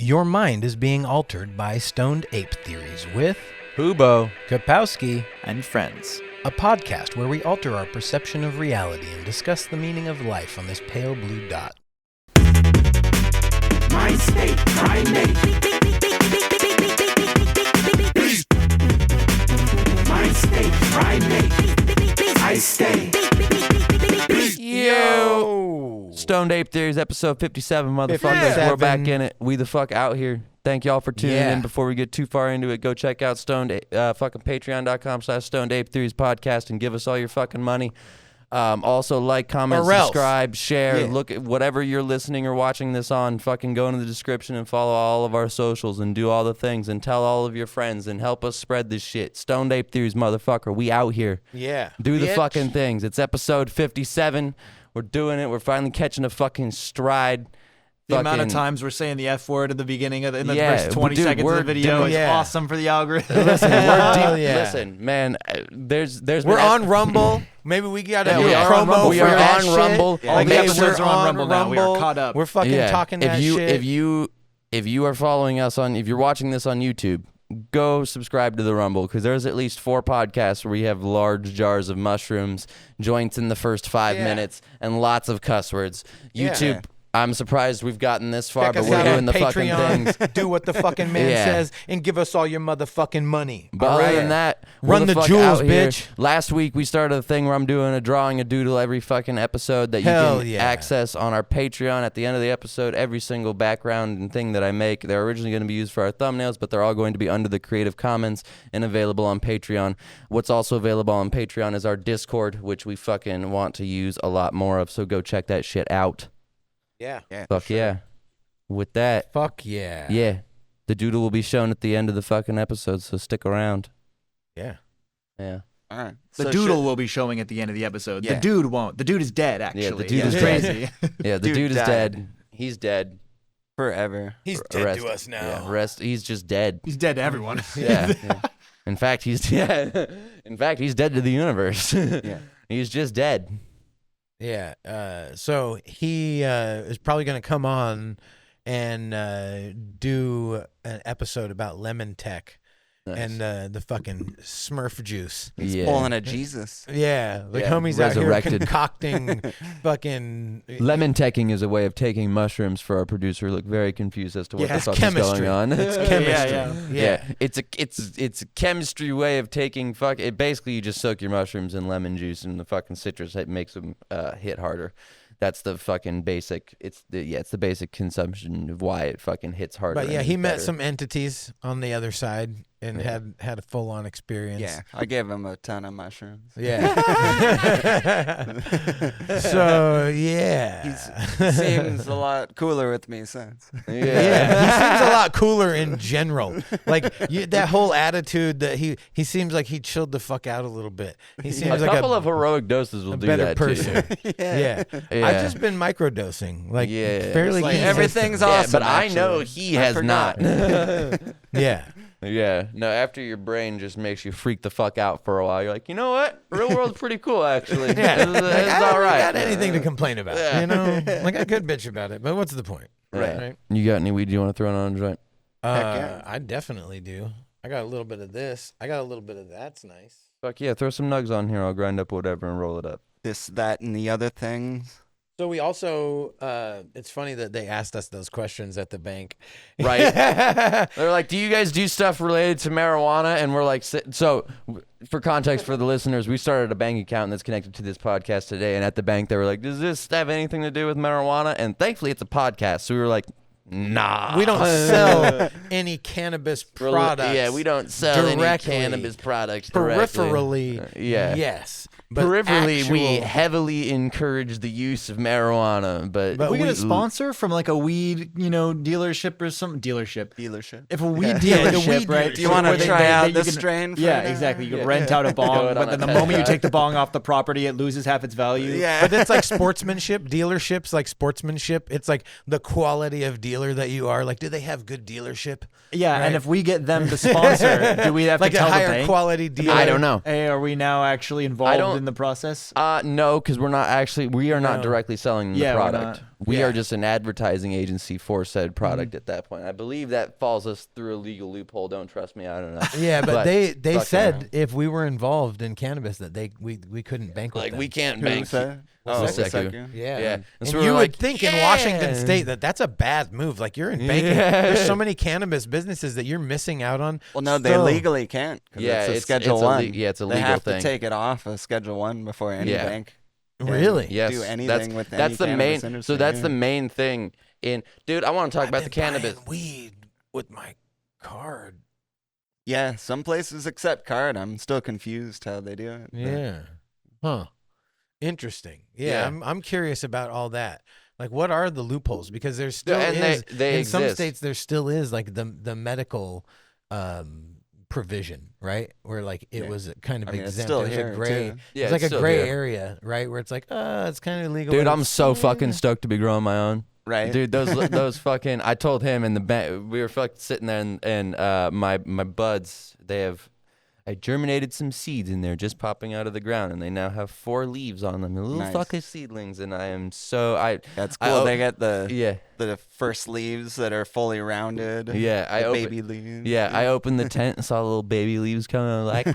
Your mind is being altered by stoned ape theories with Hubo, Kapowski, and friends. a podcast where we alter our perception of reality and discuss the meaning of life on this pale blue dot. My state, primate. My state, primate. I stay. Yo! Stoned Ape Theories, episode 57, motherfuckers. 57. We're back in it. We the fuck out here. Thank y'all for tuning Yeah. in. Before we get too far into it, go check out fucking patreon.com/Stoned Ape Theories podcast and give us all your fucking money. Also, like, comment, Or else. subscribe, share. Yeah. Look at whatever you're listening or watching this on. Fucking go into the description and follow all of our socials and do all the things and tell all of your friends and help us spread this shit. Stoned Ape Theories, motherfucker. We out here. Yeah. Do the Bitch. fucking things. It's episode 57. We're doing it. We're finally catching a fucking stride. The amount of times we're saying the F word at the beginning of the first 20 dude, seconds of the video doing- is yeah. awesome for the algorithm. Listen, Hell yeah. listen, man. There's We're been on Rumble. Maybe we got to Yeah, do we a are on promo Rumble. for We are that on shit. Rumble. All Like, the hey, episodes we're are on Rumble now. We are caught up. We're fucking talking that shit. If you are following us on, if you're watching this on YouTube, go subscribe to the Rumble, because there's at least 4 podcasts where we have large jars of mushrooms, joints in the first 5 Yeah. minutes, and lots of cuss words. Yeah. YouTube. I'm surprised we've gotten this far, Check but us we're out doing on the fucking Patreon. things. Do what the fucking man Yeah. says and give us all your motherfucking money. But All other right? than that, Run we're the fuck jewels, out here. bitch. Last week we started a thing where I'm doing a doodle every fucking episode that you Hell can yeah. access on our Patreon at the end of the episode. Every single background and thing that I make, they're originally going to be used for our thumbnails, but they're all going to be under the Creative Commons and available on Patreon. What's also available on Patreon is our Discord, which we fucking want to use a lot more of, so go check that shit out. Yeah. Fuck yeah. With that, Fuck yeah. yeah, the doodle will be shown at the end of the fucking episode, so stick around. Yeah. Yeah. All right. The doodle will be showing at the end of the episode. Yeah. The dude won't. The dude is dead, actually. the dude It's is crazy. Yeah, the Dude dude is died. dead. He's dead. Forever. He's Rest- dead to us now. Yeah, he's just dead. He's dead to everyone. Yeah. In fact, he's dead to the universe. Yeah. He's just dead. Yeah. So he is probably going to come on and do an episode about lemon tech Nice. and the fucking Smurf juice. Yeah. Pulling a Jesus. Yeah. Like Yeah, homies out here resurrected. concocting fucking... Lemon teching is a way of taking mushrooms for our producer. Look very confused as to what Yeah, the it's fuck chemistry. is going on. It's chemistry. Yeah. It's a chemistry way of taking it. Basically, you just soak your mushrooms in lemon juice and the fucking citrus. It makes them hit harder. That's the fucking basic. It's the basic consumption of why it fucking hits harder. But yeah, and he is met better. some entities on the other side and Yeah. had a full-on experience. Yeah. I gave him a ton of mushrooms. Yeah. So, yeah. He seems a lot cooler with me since. Yeah. Yeah, he seems a lot cooler in general. Like that whole attitude that he seems like he chilled the fuck out a little bit. He seems A like couple of heroic doses will a do better that person. too. Yeah. Yeah. I've just been microdosing, like Yeah. fairly It's like consistent. everything's Yeah, awesome. but I actually. know he I has forgot. not. Yeah. Yeah. No, after your brain just makes you freak the fuck out for a while, you're like, you know what? Real world's pretty cool, actually. Yeah. It's Like, I all haven't right. got anything to complain about. Yeah. You know, like I could bitch about it, but what's the point? Right. You got any weed you want to throw on a joint? yeah. I definitely do. I got a little bit of this. I got a little bit of that's nice. Fuck yeah, throw some nugs on here. I'll grind up whatever and roll it up. This, that, and the other things. So we also, it's funny that they asked us those questions at the bank. Right. They're like, do you guys do stuff related to marijuana? And we're like, so for context for the listeners, we started a bank account that's connected to this podcast today. And at the bank, they were like, does this have anything to do with marijuana? And thankfully, it's a podcast. So we were like, nah. We don't sell any cannabis products. Yeah, we don't sell any directly. cannabis products directly. Peripherally, yeah. yes. But Peripherally, we actual- heavily encourage the use of marijuana, but But we get a sponsor from like a weed, dealership or some dealership. If a weed Yeah, the dealership, weed right? dealership. Do you want where to they- try they- out you this can- strain? For Yeah, now? exactly. You Yeah. can rent out a Go bong, it but on then the a test moment you drive. take the bong off the property, it loses half its value. Yeah. But it's like sportsmanship, dealerships, like sportsmanship. It's like the quality of dealer that you are. Like, do they have good dealership? Yeah, Right. and if we get them to sponsor, do we have Like to a tell the higher bank? quality dealer? I don't know. Hey, are we now actually I involved don't. in the process? No, because we are not directly selling the Yeah, we're product. not. We are just an advertising agency for said product at that point. I believe that falls us through a legal loophole. Don't trust me. I don't know. Yeah, but they fucking said if we were involved in cannabis that we couldn't bank with like them. we can't Who bank. said? Oh, Seku. Seku. Yeah. Yeah. And so we you were would like, think in Washington State that's a bad move. Like you're in banking. Yeah. There's so many cannabis businesses that you're missing out on. Well, no, they Still. legally can't. 'Cause Yeah, it's a it's Schedule a 1. yeah, it's a They legal have thing. to take it off of Schedule 1 before any Yeah. bank can Really? Yes, do anything that's, with that's any the cannabis main. industry, So that's yeah. the main thing. Dude, I want to talk about the cannabis. Buying weed with my card. Yeah, some places accept card. I'm still confused how they do it. but- Yeah. Huh. Interesting. Yeah. Yeah, I'm curious about all that. Like, what are the loopholes? Because there's still And is they in some exist. states there still is like the medical provision, right? Where like it Yeah. was kind of I mean, it's exempt. still It was here, a gray. too. Yeah, it's like it's a still gray here. area, right? Where it's like, it's kind of illegal. Dude, but I'm it's- so fucking stoked to be growing my own. Right? Dude, those fucking. I told him in the bank. We were fucking sitting there, and my buds. I germinated some seeds in there, just popping out of the ground, and they now have 4 leaves on them, little Nice. fucking seedlings. And I am so That's I- cool. They get the yeah first leaves that are fully rounded. yeah. I the opened baby leaves. yeah. I opened the tent and saw little baby leaves coming. Like.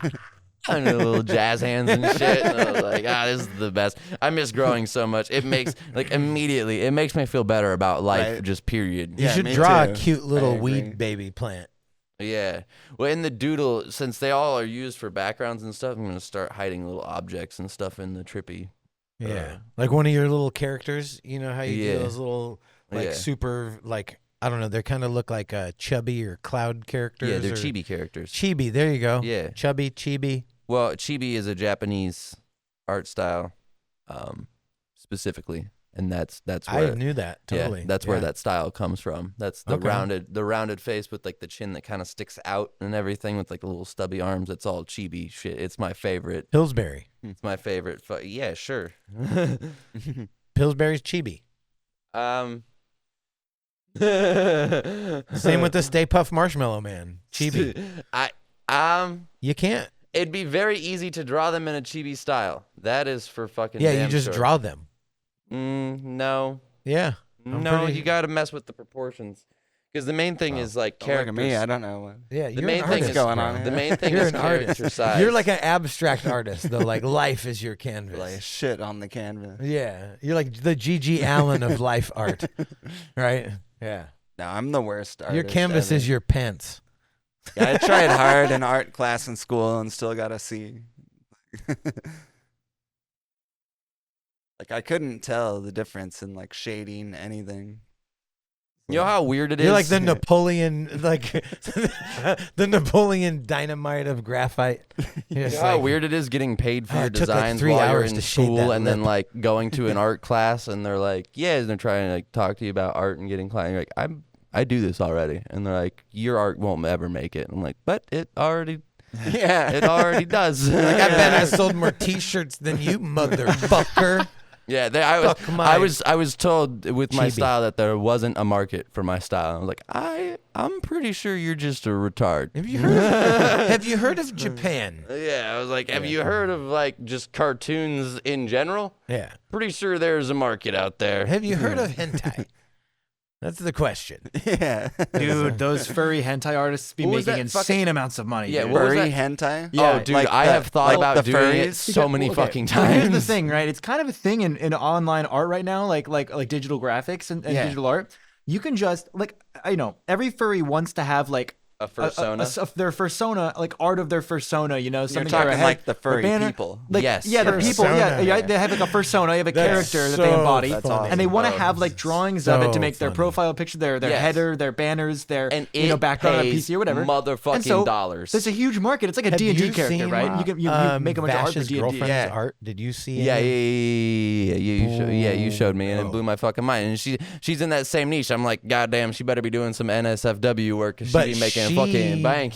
I know, little jazz hands and shit. And I was like, this is the best. I miss growing so much. It makes immediately. It makes me feel better about life. Right. Just period. You Yeah, should me draw too. a cute little I agree. weed baby plant. Yeah. Well, in the doodle, since they all are used for backgrounds and stuff, I'm gonna start hiding little objects and stuff in the trippy. Yeah, like one of your little characters. You know how you Yeah. do those little like Yeah. super like I don't know. They kind of look like chubby or cloud characters. Yeah, they're or chibi characters. Chibi. There you go. Yeah. Chubby, chibi. Well, chibi is a Japanese art style, specifically, and that's I where knew that totally. yeah, that's where Yeah. that style comes from. That's the Okay. rounded face with like the chin that kind of sticks out and everything with like little stubby arms. It's all chibi shit. It's my favorite. Pillsbury. It's my favorite. Yeah, sure. Pillsbury's chibi. Same with the Stay Puft Marshmallow Man. Chibi. You can't. It'd be very easy to draw them in a chibi style. That is for fucking. Yeah, you damn just sure. draw them. No, Yeah. I'm no, pretty- you got to mess with the proportions because the main thing is like Don't look at characters. me. I don't know what. Yeah, The you're main an thing artist, is going bro. on here. The main thing You're is an character artist. size. You're like an abstract artist, though. Like life is your canvas. Like shit on the canvas. Yeah, you're like the G.G. Allen of life art, right? Yeah. No, I'm the worst artist. Your canvas ever. is your pants. Yeah, I tried hard in art class in school and still got a C. Like I couldn't tell the difference in like shading anything. You know how weird it is. You're like the Napoleon, like the Napoleon Dynamite of graphite. You're You just know how like- weird it is getting paid for Oh, your it took, like, designs 3 while you're hours in to shade school, that and then lip. like going to an art class, and they're like, "Yeah," and they're trying to like talk to you about art and getting clients. You're like, I do this already, and they're like, "Your art won't ever make it." I'm like, "But it already Yeah. does." Like, I bet I sold more T-shirts than you, motherfucker. Yeah, Fuck my I was told with my chibi. style that there wasn't a market for my style. I was like, I'm pretty sure you're just a retard. Have you heard? Have you heard of Japan? Yeah, I was like, have you heard of like just cartoons in general? Yeah. Pretty sure there's a market out there. Have you heard of hentai? That's the question. Yeah. Dude, those furry hentai artists be What was making that fucking- insane amounts of money. Yeah, dude. what was Furry that? hentai? Oh, dude, like I the- have thought like about the doing it furries? so many fucking Well, here's the times. thing, right? It's kind of a thing in online art right now, like digital graphics and Yeah. digital art. You can just like every furry wants to have like A persona. their persona, like art of their persona. You know, You're something talking they're ahead- like the furry banner- people. Like, Yes. yeah, the people. Yeah, Persona. yeah, they have like a persona. They have a That's character that so they embody, That's awesome. and they want to Oh, have like drawings of it to so make their funny. profile picture, their Yes. header, their banners, their And it background on a pays PC or whatever. motherfucking And so, dollars. There's a huge market. It's like a Have D&D you character, seen, right? You make a bunch of art for Vash's D&D. girlfriend's Yeah. art. Did you see? Yeah, any? you showed me, and Whoa. it blew my fucking mind. And she's in that same niche. I'm like, goddamn, she better be doing some NSFW work because But she be making a she- fucking bank.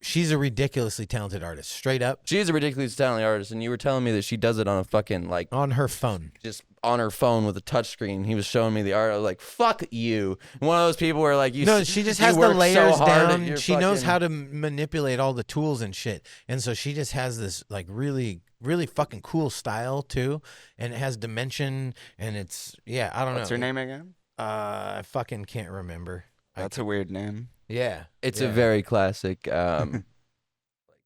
She's a ridiculously talented artist. Straight up She's a ridiculously talented artist, and you were telling me that she does it on a fucking like on her phone. just on her phone with a touchscreen. He was showing me the art. I was like, "Fuck you!" One of those people where like no, she just has the layers down. She knows how to manipulate all the tools and shit, and so she just has this like really, really fucking cool style too, and it has dimension, and it's I don't know. What's her name again? I fucking can't remember. That's a weird name. Yeah, It's a very classic,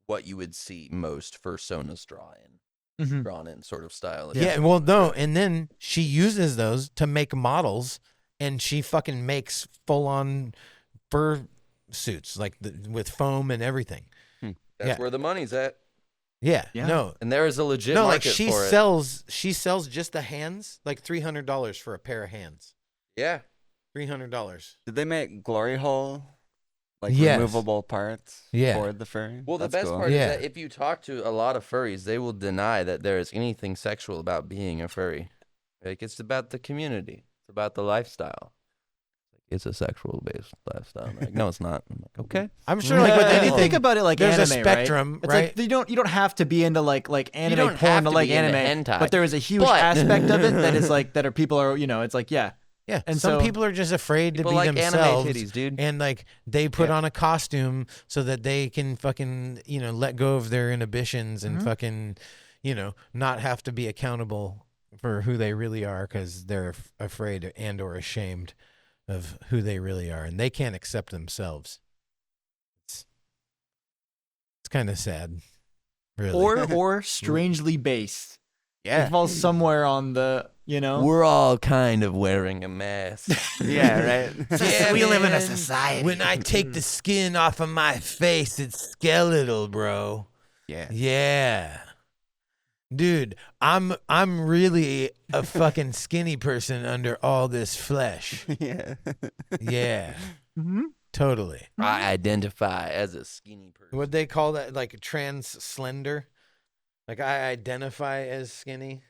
what you would see most personas drawn in sort of style. Yeah, well, no, and then she uses those to make models, and she fucking makes full-on fur suits, like with foam and everything. That's where the money's at. Yeah, Yeah. no, And there is a legit no, like market she for it. sells just the hands, like $300 for a pair of hands. Yeah. $300. Did they make glory hole? Like Yes. removable parts Yeah. for the furry? Well, the That's best cool. part Yeah. is that if you talk to a lot of furries, they will deny that there is anything sexual about being a furry. Like, it's about the community. It's about the lifestyle. It's a sexual-based lifestyle. I'm like, no, it's not. I'm like, okay. I'm sure, like with If you anything, think about it like there's anime, a spectrum, right? It's like you don't have to be into like anime don't porn have to to like be into anime, hentai. but there is a huge But- aspect of it that is like that are people are it's like Yeah, And some so- people are just afraid to People be like themselves, anime titties, dude. and like they put on a costume so that they can fucking let go of their inhibitions and fucking not have to be accountable for who they really are because they're afraid and or ashamed of who they really are, and they can't accept themselves. It's kind of sad, really. or strangely based. Yeah. It falls somewhere on the We're all kind of wearing a mask. Yeah, right. Yeah, we live in a man. society. When I take the skin off of my face, it's skeletal, bro. Yeah. Yeah. Dude, I'm really a fucking skinny person under all this flesh. Yeah. Yeah. Mhm. Totally. I identify as a skinny person. What they call that, like trans slender? Like I identify as skinny.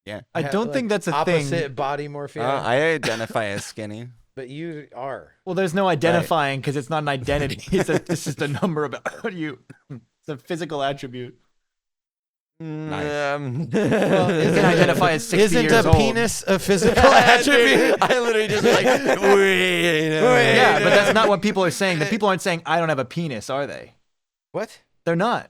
Yeah. I don't Like, think that's a opposite thing. body morphia. I identify as skinny. But you are. Well, there's no identifying because it's not an identity. It's just a number about you. It's a physical attribute. Nice. You can identify as 60 Isn't years a old. penis a physical attribute? I literally just like, Yeah, but that's not what people are saying. The people aren't saying I don't have a penis, are they? What? They're not.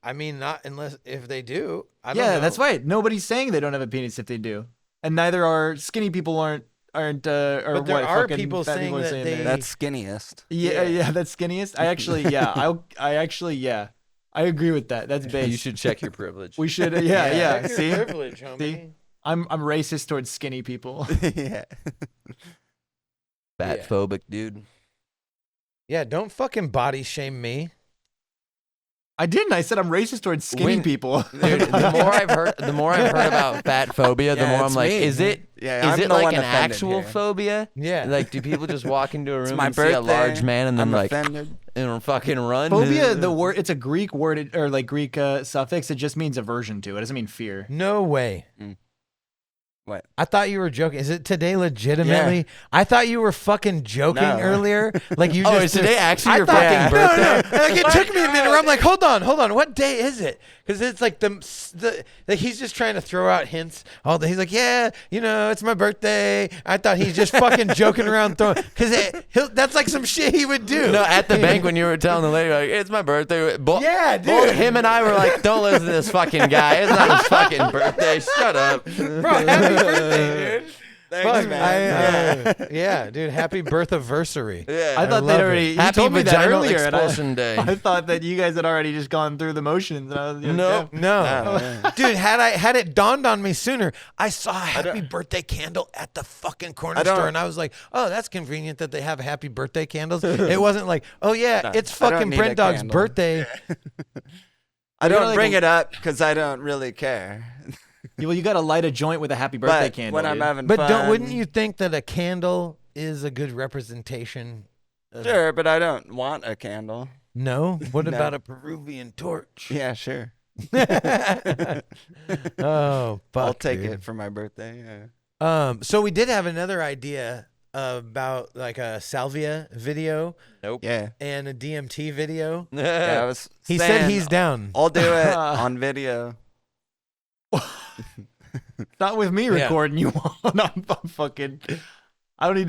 I mean, not unless if they do. I don't Yeah, know. that's right. Nobody's saying they don't have a penis if they do, and neither are skinny people aren't or But there what are fucking people fat saying people are that saying they- they're- That's skinniest. yeah, that's skinniest. I actually, I agree with that. That's based. you should check your privilege. We should, Check yeah. your See, privilege, homie. See? I'm racist towards skinny people. Yeah. Fat phobic, dude. Yeah, don't fucking body shame me. I didn't. I said I'm racist towards skinny people. Dude, the more I've heard about fat phobia, the Yeah, more I'm it's like, me. is it Yeah, is I'm it the like one an offended actual here. phobia? Yeah. Like, do people just walk into a It's room my and birthday. see a large man and then I'm like offended. and fucking run? Phobia, the word, it's a Greek word or like Greek suffix. It just means aversion to. It doesn't mean fear. No way. What? I thought you were joking. Is it today legitimately? Yeah. I thought you were fucking joking No. earlier. Like you Oh, just is today actually I your thought- fucking birthday? No. Like it took me a minute. Where I'm like, hold on. What day is it? Because it's like the he's just trying to throw out hints all day. He's like, yeah, it's my birthday. I thought he's just fucking joking around throwing because that's like some shit he would do. No, at the bank when you were telling the lady like it's my birthday. Yeah, dude. Both him and I were like, don't listen to this fucking guy. It's not his fucking birthday. Shut up. Bro, happy birthday, dude. Thanks, Fuck, man. yeah, dude. Happy birthversary. Yeah. I thought love they'd it. already. You Happy told me that vaginal earlier, and expulsion day. I thought that you guys had already just gone through the motions. And I was, Nope. No, dude. Had it dawned on me sooner, I saw a happy birthday candle at the fucking corner store, and I was like, "Oh, that's convenient that they have happy birthday candles." It wasn't like, "Oh yeah, it's I don't fucking need Brent a Dog's candle. birthday." I don't like bring a- it up because I don't really care. Well, you got to light a joint with a happy birthday But candle. when I'm dude. having But fun, wouldn't you think that a candle is a good representation? Sure, but I don't want a candle. No. What No. about a Peruvian torch? Yeah, sure. Oh, fuck, I'll take dude. it for my birthday. Yeah. So we did have another idea about like a Salvia video Nope. Yeah. and a DMT video. Yeah, I was He saying, said he's down. I'll do it on video. Not with me recording you on. I'm fucking. I don't need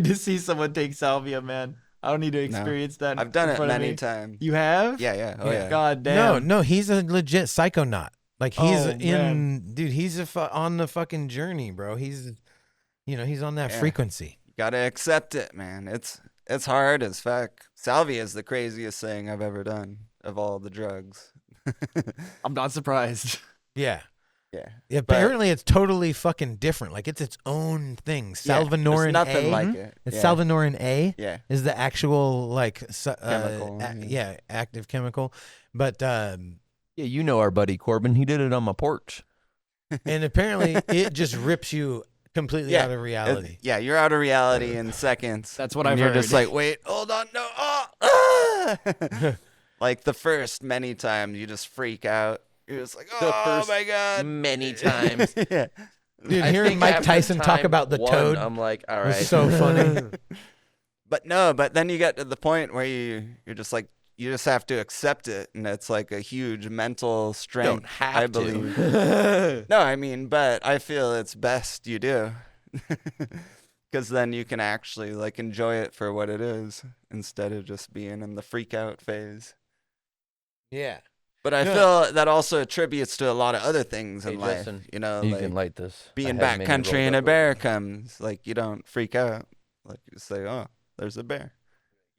to see someone take salvia, man. I don't need to experience that. I've done in it front of many me. times. You have? Yeah. Oh yeah. God damn. No, he's a legit psychonaut. Like he's man. dude. He's on the fucking journey, bro. He's on that frequency. You gotta accept it, man. It's hard as fuck. Salvia is the craziest thing I've ever done of all the drugs. I'm not surprised. Yeah. Yeah. Apparently, it's totally fucking different. Like it's its own thing. Salvinorin there's nothing A. like it. It's Yeah. Salvinorin A. Yeah. Is the actual like Chemical, active chemical, but Yeah, you know our buddy Corbin. He did it on my porch. and apparently it just rips you completely out of reality. You're out of reality in seconds. That's what and I've you're heard. just like, wait, hold on, no. Ah! Like the first many times you just freak out. You're just like, oh my God. Many times. Yeah. Dude, I hearing think Mike after Tyson talk time about the one, toad I'm like, all was right. so funny. But then you get to the point where you're just like, you just have to accept it, and it's like a huge mental strength. Don't have I to. believe. No, I mean, but I feel it's best you do, because then you can actually like enjoy it for what it is instead of just being in the freak out phase. Yeah. But I feel that also attributes to a lot of other things in life. Justin, You know, you like can light this. I being have mini backcountry rolled and a up bear with me. comes, like you don't freak out. Like you say, oh, there's a bear.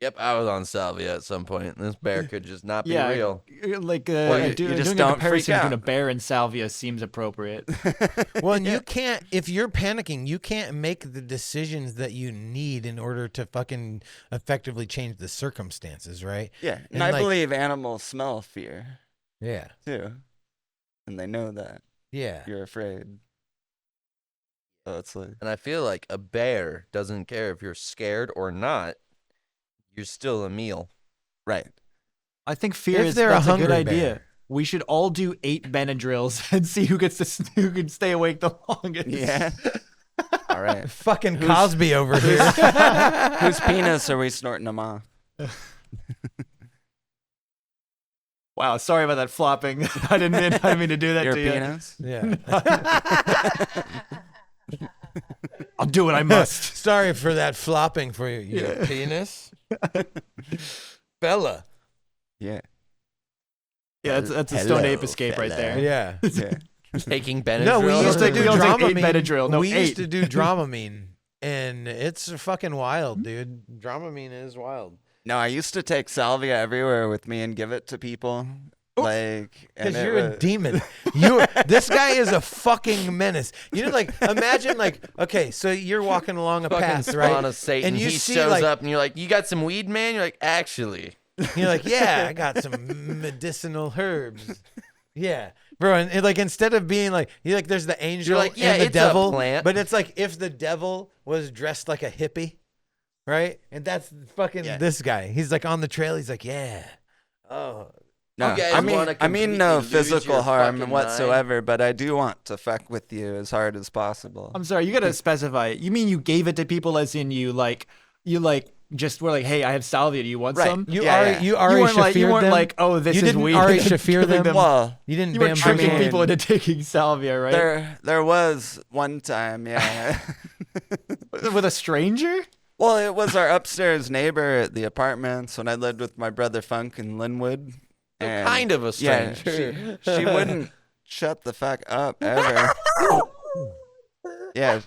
Yep, I was on salvia at some point. This bear could just not be real. Like Well, you doing just a don't comparison freak between a out. bear and salvia seems appropriate. Well, and you can't, if you're panicking, you can't make the decisions that you need in order to fucking effectively change the circumstances, right? Yeah, And and I like- believe animals smell fear Yeah. too, and they know that Yeah. you're afraid. So it's like, And I feel like a bear doesn't care if you're scared or not. You're still a meal. right. I think fear If is they're a that's a good hungry idea. bear. We should all do 8 Benadryls and see who can stay awake the longest. Yeah. All right. Fucking Cosby over here. Whose penis are we snorting them off? Wow, sorry about that flopping. I didn't mean to do that Your to you. penis? Yeah. I'll do what I must. Sorry for that flopping for you, your penis. Fella. Yeah. Yeah, that's a Hello, Stone Ape escape right fella. there. Yeah. Yeah. Taking Benadryl. No, we used to We do don't take 8 Dramamine. Benadryl. No, we 8. used to do Dramamine, and it's fucking wild, dude. Dramamine is wild. No, I used to take salvia everywhere with me and give it to people. Like, and Because it you're a was- demon. This guy is a fucking menace. You know, like imagine, like, okay, so you're walking along a fucking path, right? spawn of Satan. And you he see, shows like- up and you're like, you got some weed, man? You're like, actually. You're like, yeah, I got some medicinal herbs. Yeah, bro, and like instead of being like, you're like, there's the angel like, yeah, and the it's a devil, plant. but it's like if the devil was dressed like a hippie, right? And that's fucking this guy. He's like on the trail. He's like, yeah, oh. No, You guys I wanna mean no completely lose physical your harm fucking whatsoever, but I do want to fuck with you as hard as possible. I'm sorry, you gotta specify. You mean you gave it to people as in you just were like, hey, I have salvia. Do you want Right. some? You Yeah, Ari, yeah. you Ari weren't like, Shafir'd them? oh, this You is didn't weed. Ari Shafir Giving them? Well, You didn't You were bamboozle tricking mean- people into taking salvia, right? there was one time, yeah. With a stranger? Well, it was our upstairs neighbor at the apartments when I lived with my brother Funk in Linwood. And Kind of a yeah, stranger. she wouldn't shut the fuck up ever. Yeah.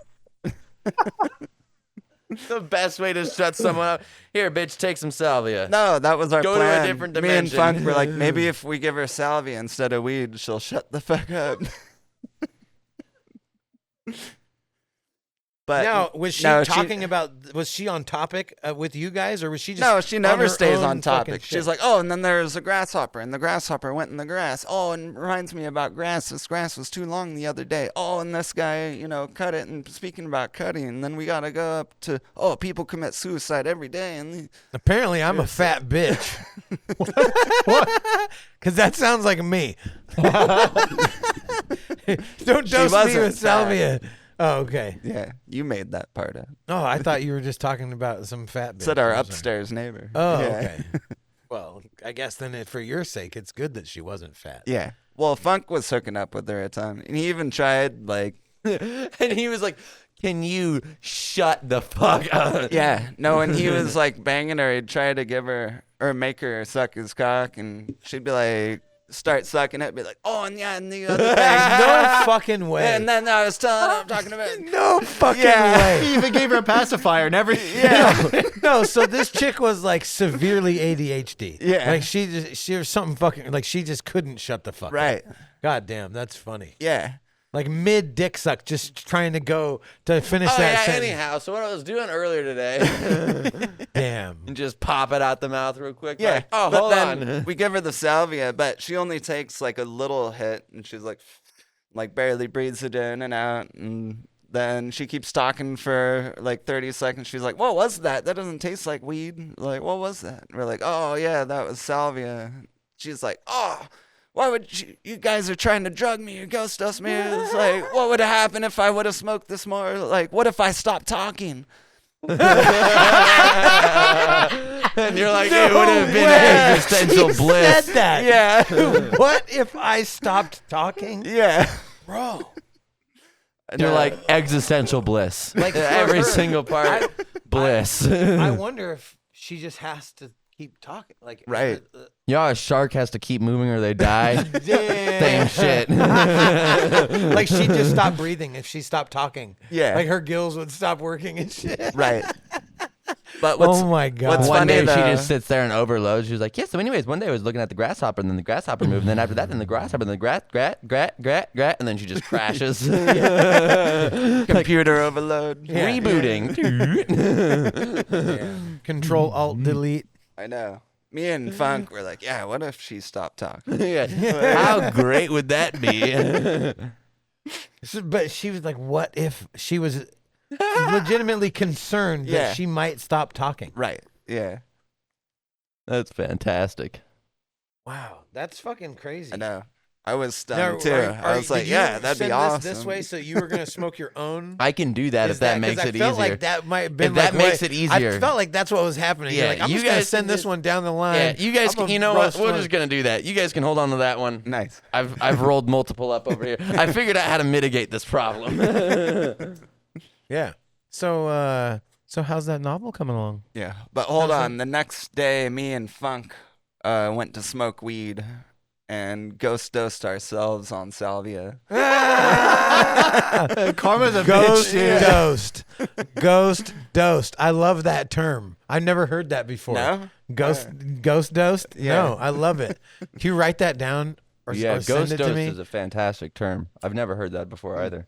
The best way to shut someone up. Here, bitch, take some salvia. No, that was our Go to a plan. different Me and dimension. Funk were like, maybe if we give her salvia instead of weed, she'll shut the fuck up. But Now, was she no, talking about? Was she on topic with you guys, or was she just? No, she on never her stays own on fucking topic. shit? She's like, oh, and then there's a grasshopper, and the grasshopper went in the grass. Oh, and reminds me about grass. This grass was too long the other day. Oh, and this guy, cut it. And speaking about cutting, and then we got to go up to, oh, people commit suicide every day. And Apparently, I'm a fat bitch. What? Because that sounds like me. Don't dose me wasn't with salvia. Oh, okay. yeah, you made that part up. Oh, I thought you were just talking about some fat bitch. Said our or something. upstairs neighbor. Oh, Yeah. okay. Well, I guess then for your sake, it's good that she wasn't fat. Yeah. Well, Funk was hooking up with her at a time, and he even tried like. And he was like, "Can you shut the fuck up?" Yeah. No, and he was like banging her. He'd try to give her or make her suck his cock, and she'd be like, start sucking it, be like, oh, and yeah, and the other thing. No fucking way. And then I was telling her I'm talking about. No fucking way. He even gave her a pacifier and everything. Yeah. No, so this chick was like severely ADHD. Yeah. Like she was something fucking, like she just couldn't shut the fuck Right. up. God damn, that's funny. Yeah. Like mid dick suck, just trying to go to finish Oh, that yeah, sentence. anyhow, so what I was doing earlier today, Damn. and just pop it out the mouth real quick. Yeah. Like, oh, but hold then on. we give her the salvia, but she only takes like a little hit, and she's like barely breathes it in and out, and then she keeps talking for like 30 seconds. She's like, what was that? That doesn't taste like weed. Like, what was that? And we're like, oh yeah, that was salvia. She's like, oh, why would you guys are trying to drug me or ghost dust me? It's like, what would have happened if I would have smoked this more? Like, what if I stopped talking? And you're like, it would have been existential She bliss. said that. Yeah. What if I stopped talking? Yeah. Bro. You're like existential bliss. Like, Like for every her, single part, bliss. I wonder if she just has to keep talking. Like, Right. Yeah, a shark has to keep moving or they die. Damn. Same shit. Like she just stopped breathing if she stopped talking. Yeah. Like her gills would stop working and shit. Right. But what's Oh my god. what's One funny day she though- just sits there and overloads. She was like, yeah, so anyways, one day I was looking at the grasshopper, and then the grasshopper moved, and then after that, then the grasshopper, and then the and then she just crashes. computer overload. Yeah. Rebooting. Yeah. Control Alt Delete. I know. Me and Funk were like, yeah, what if she stopped talking? Yeah. How great would that be? But she was like, what if she was legitimately concerned Yeah. that she might stop talking? Right. Yeah. That's fantastic. Wow, that's fucking crazy. I know. I was Now, stunned too. I was like, did you yeah, that'd send be awesome. This way, so you were gonna smoke your own. I can do that Is if that 'cause makes I it felt easier. like that might have been If that like makes what- it easier. I felt like that's what was happening. Yeah, You're like, I'm you just gonna guys send can this one down the line. Yeah, you guys I'm can. gonna You know what? roast We're one. just gonna do that. You guys can hold on to that one. Nice. I've rolled multiple up over here. I figured out how to mitigate this problem. Yeah. So how's that novel coming along? Yeah. But hold How's on. The next day, me and Funk went to smoke weed and ghost dosed ourselves on salvia. Karma's a Ghost bitch, dude. dosed. Ghost dosed. I love that term. I've never heard that before. No? Ghost dosed? Yeah. No, I love it. Can you write that down or, Yeah, or send ghost it to dose me? is a fantastic term. I've never heard that before either.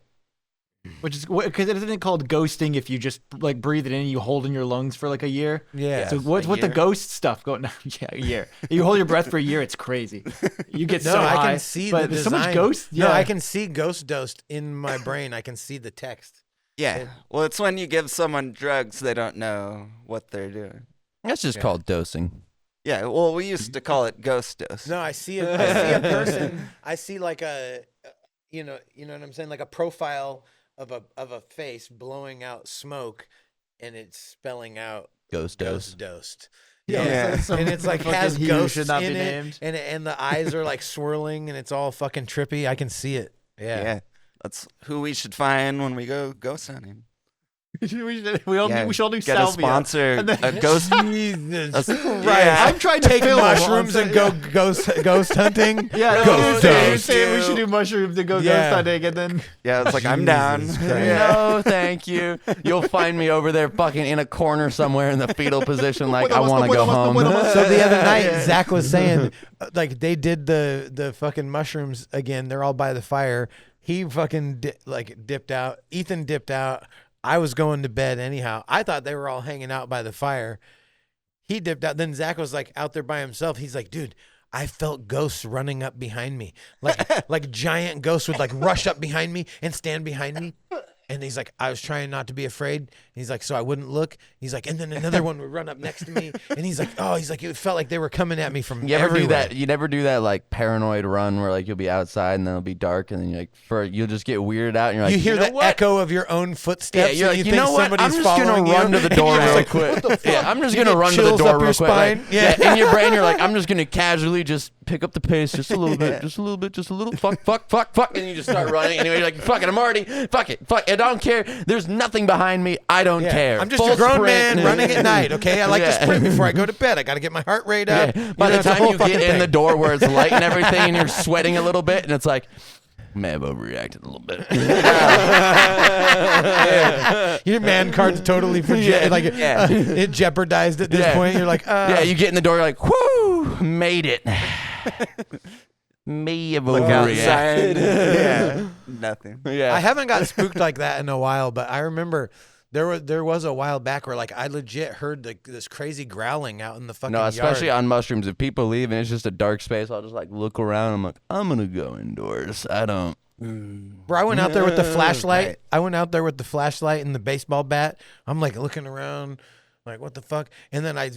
Which is because it isn't called ghosting if you just like breathe it in and you hold in your lungs for like a year. Yeah. So what's a with the year? ghost stuff going? Yeah, a year. You hold your breath for a year. It's crazy. You get No, so I high. can see but the there's design. so much ghost. No, Yeah, I can see ghost dosed in my brain. I can see the text. Yeah. Well, it's when you give someone drugs, they don't know what they're doing. That's just Yeah. called dosing. Yeah. Well, we used to call it ghost dose. No, I see a person. I see like you know what I'm saying, like a profile of a face blowing out smoke, and it's spelling out Ghost dose. ghost dosed. Yeah. And it's like Fucking has he who ghosts should not in be it, named. and the eyes are like swirling, and it's all fucking trippy. I can see it. Yeah. That's who we should find when we go ghost hunting. we should all do Get a salvia. sponsor, And then- a ghost. Jesus. That's- Right. Yeah. I'm trying to Take film mushrooms and go ghost hunting. Yeah, Ghost you're dose. saying we should do mushrooms and go Yeah. ghost hunting, and then Yeah, it's like I'm down. Jesus Christ. Yeah. No, thank you. You'll find me over there fucking in a corner somewhere in the fetal position like I want to go home. So the other night, Zach was saying, like they did the fucking mushrooms again. They're all by the fire. He fucking dipped out. Ethan dipped out. I was going to bed anyhow. I thought they were all hanging out by the fire. He dipped out. Then Zach was like out there by himself. He's like, dude, I felt ghosts running up behind me. Like giant ghosts would like rush up behind me and stand behind me. And he's like, I was trying not to be afraid. He's like, so I wouldn't look. He's like, and then another one would run up next to me. And he's like, it felt like they were coming at me from everywhere. You never do that like paranoid run where like you'll be outside and then it'll be dark and then you'll just get weirded out and you're like, you hear the echo of your own footsteps. Yeah, you're like, and you think know what? I'm somebody's just gonna run to the door real quick. Yeah, I'm just gonna run to the door real quick. Yeah, in your brain, you're like, I'm just gonna casually just pick up the pace just a little bit, just a little. Fuck, and you just start running. Anyway, you're like, fuck it, I'm already, fuck it, I don't care. There's nothing behind me. I don't care. I'm just a grown man running at night. Okay, I like to sprint before I go to bed. I got to get my heart rate up. Yeah. By the time you get in the door where it's light and everything, and you're sweating a little bit, and it's like, may have overreacted a little bit. Your man card's totally it jeopardized at this point. You're like, you get in the door, you're like, whoo, made it. May have overreacted. Nothing. I haven't got spooked like that in a while, but I remember there was a while back where like I legit heard this crazy growling out in the fucking No, especially yard. on mushrooms. If people leave and it's just a dark space, I'll just like look around. I'm like, I'm gonna go indoors. I don't. Bro, I went out there with the flashlight. Right. I went out there with the flashlight and the baseball bat. I'm like looking around, like what the fuck? And then I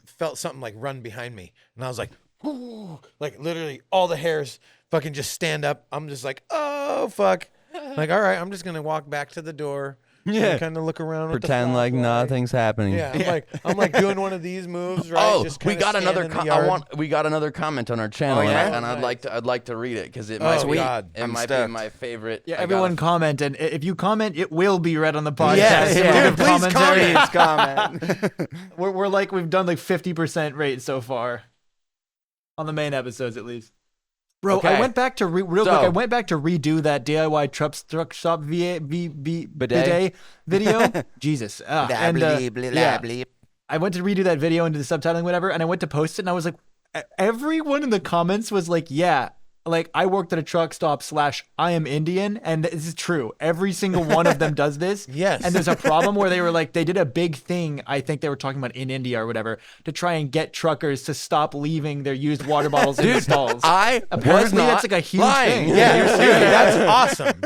felt something like run behind me, and I was like, ooh, like literally all the hairs fucking just stand up. I'm just like, oh fuck. Like, all right, I'm just gonna walk back to the door. Yeah, kind of look around. Pretend like nothing's happening. Yeah, I'm like doing one of these moves, right? Oh, just we got another. We got another comment on our channel, and I'd like to read it because it might be my favorite. Yeah, everyone comment, and if you comment, it will be read on the podcast. Yeah, dude, please comment. We're like we've done like 50% rate so far on the main episodes at least. Bro, okay. I went back to redo that DIY truck stop bidet video. Jesus. I went to redo that video and do the subtitling, whatever, and I went to post it, and I was like, everyone in the comments was like, yeah, like I worked at a truck stop / I am Indian, and this is true. Every single one of them does this. Yes. And there's a problem where they were like, they did a big thing, I think they were talking about in India or whatever, to try and get truckers to stop leaving their used water bottles in the stalls. Apparently that's like a huge thing. Yeah, that's awesome.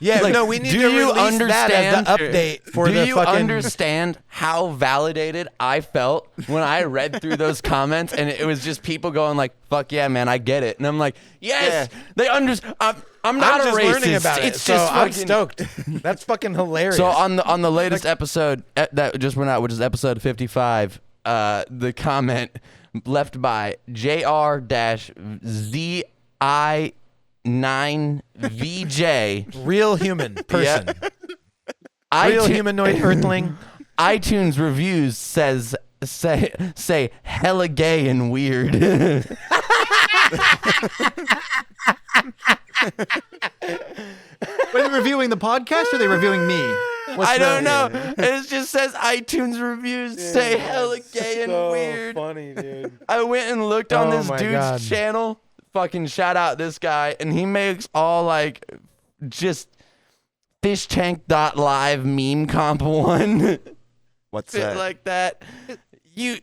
Yeah, like, no, we need to release that as the update for the fucking... Do you understand how validated I felt when I read through those comments and it was just people going like, fuck yeah, man, I get it. And I'm like, yes, they understand. I'm not a racist. Learning about it, it's just I'm stoked. That's fucking hilarious. So on the latest episode that just went out, which is episode 55, the comment left by JR-ZI9VJ, real human person, real humanoid earthling. iTunes reviews say hella gay and weird. Are they reviewing the podcast or are they reviewing me? I don't know. It just says iTunes reviews say hella gay and weird. Funny, dude. I went and looked on this dude's channel. Fucking shout out this guy, and he makes all like just fishtank.live meme comp one. What's that? Like that. You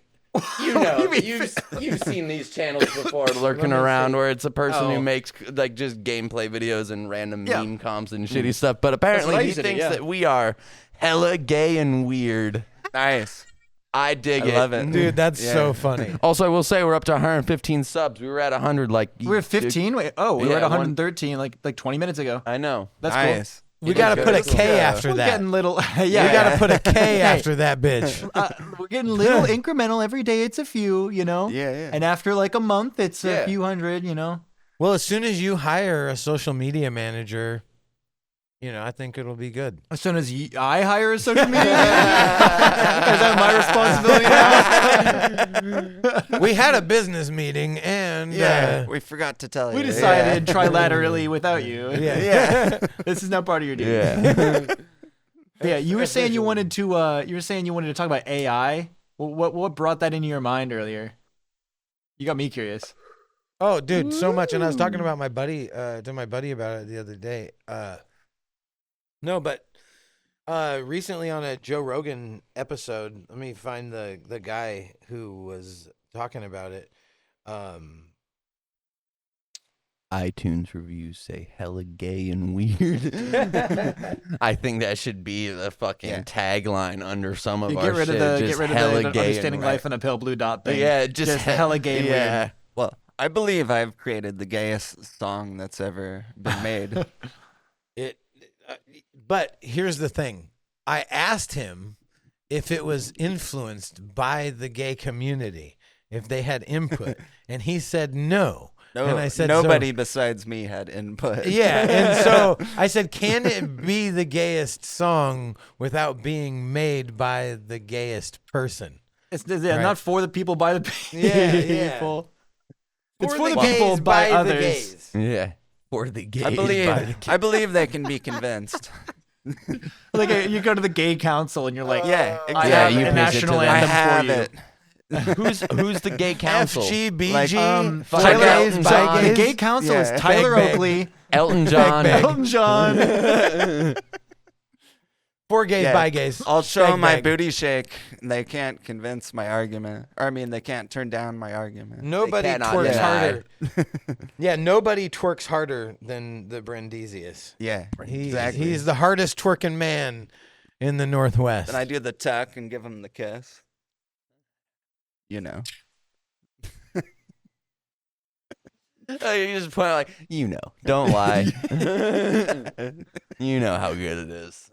know, you've seen these channels before lurking around where it's a person who makes like just gameplay videos and random meme comps and shitty stuff. But apparently he thinks that we are hella gay and weird. Nice. I dig it. I love it. Dude, that's so funny. Also, I will say we're up to 115 subs. We were at 100 like... We're at 15? Wait, we were at 113 like 20 minutes ago. I know. That's cool. We gotta put a K after that. We're getting little. We gotta put a K after that bitch. We're getting little incremental every day. It's a few, you know. Yeah. And after like a month, it's a few hundred, you know. Well, as soon as you hire a social media manager, you know, I think it'll be good. As soon as I hire a social media manager, is that my responsibility now? We had a business meeting and we forgot to tell you. We decided trilaterally without you. Yeah. This is not part of your deal. Yeah. You were saying you wanted to. Talk about AI. What brought that into your mind earlier? You got me curious. Oh, dude, so much. And I was talking about my buddy to my buddy about it the other day. No, but recently on a Joe Rogan episode, let me find the guy who was talking about it. iTunes reviews say hella gay and weird. I think that should be the fucking tagline under some of our shit. Get rid of the understanding life in a pale blue dot thing. Yeah, just hella gay and weird. Well, I believe I've created the gayest song that's ever been made. But here's the thing. I asked him if it was influenced by the gay community, if they had input, and he said no. No, and I said, nobody besides me had input. Yeah, and so I said, can it be the gayest song without being made by the gayest person? It's not for the people, by the people. Yeah. It's for the people, by others. The gays. Yeah, for the gays. I believe they can be convinced. Like you go to the gay council and you're like, yeah, I have you a pitch it national to them. anthem I have for you. it. Who's the gay council? FGBG, Like, for Tyler gays, Elton by John. The gays. gay council Yeah. is Tyler Beg, beg. Oakley, Elton John. Elton John. For gays, Yeah. by gays. I'll show Beg, them my beg. booty shake. They can't convince my argument. Or, I mean, they can't turn down my argument. Nobody cannot twerks deny. harder. Yeah, nobody twerks harder than the Brandesius. Yeah, Exactly. He's the hardest twerking man in the Northwest. Then I do the tuck and give him the kiss. You know. Oh, you just point out like, don't lie. You know how good it is.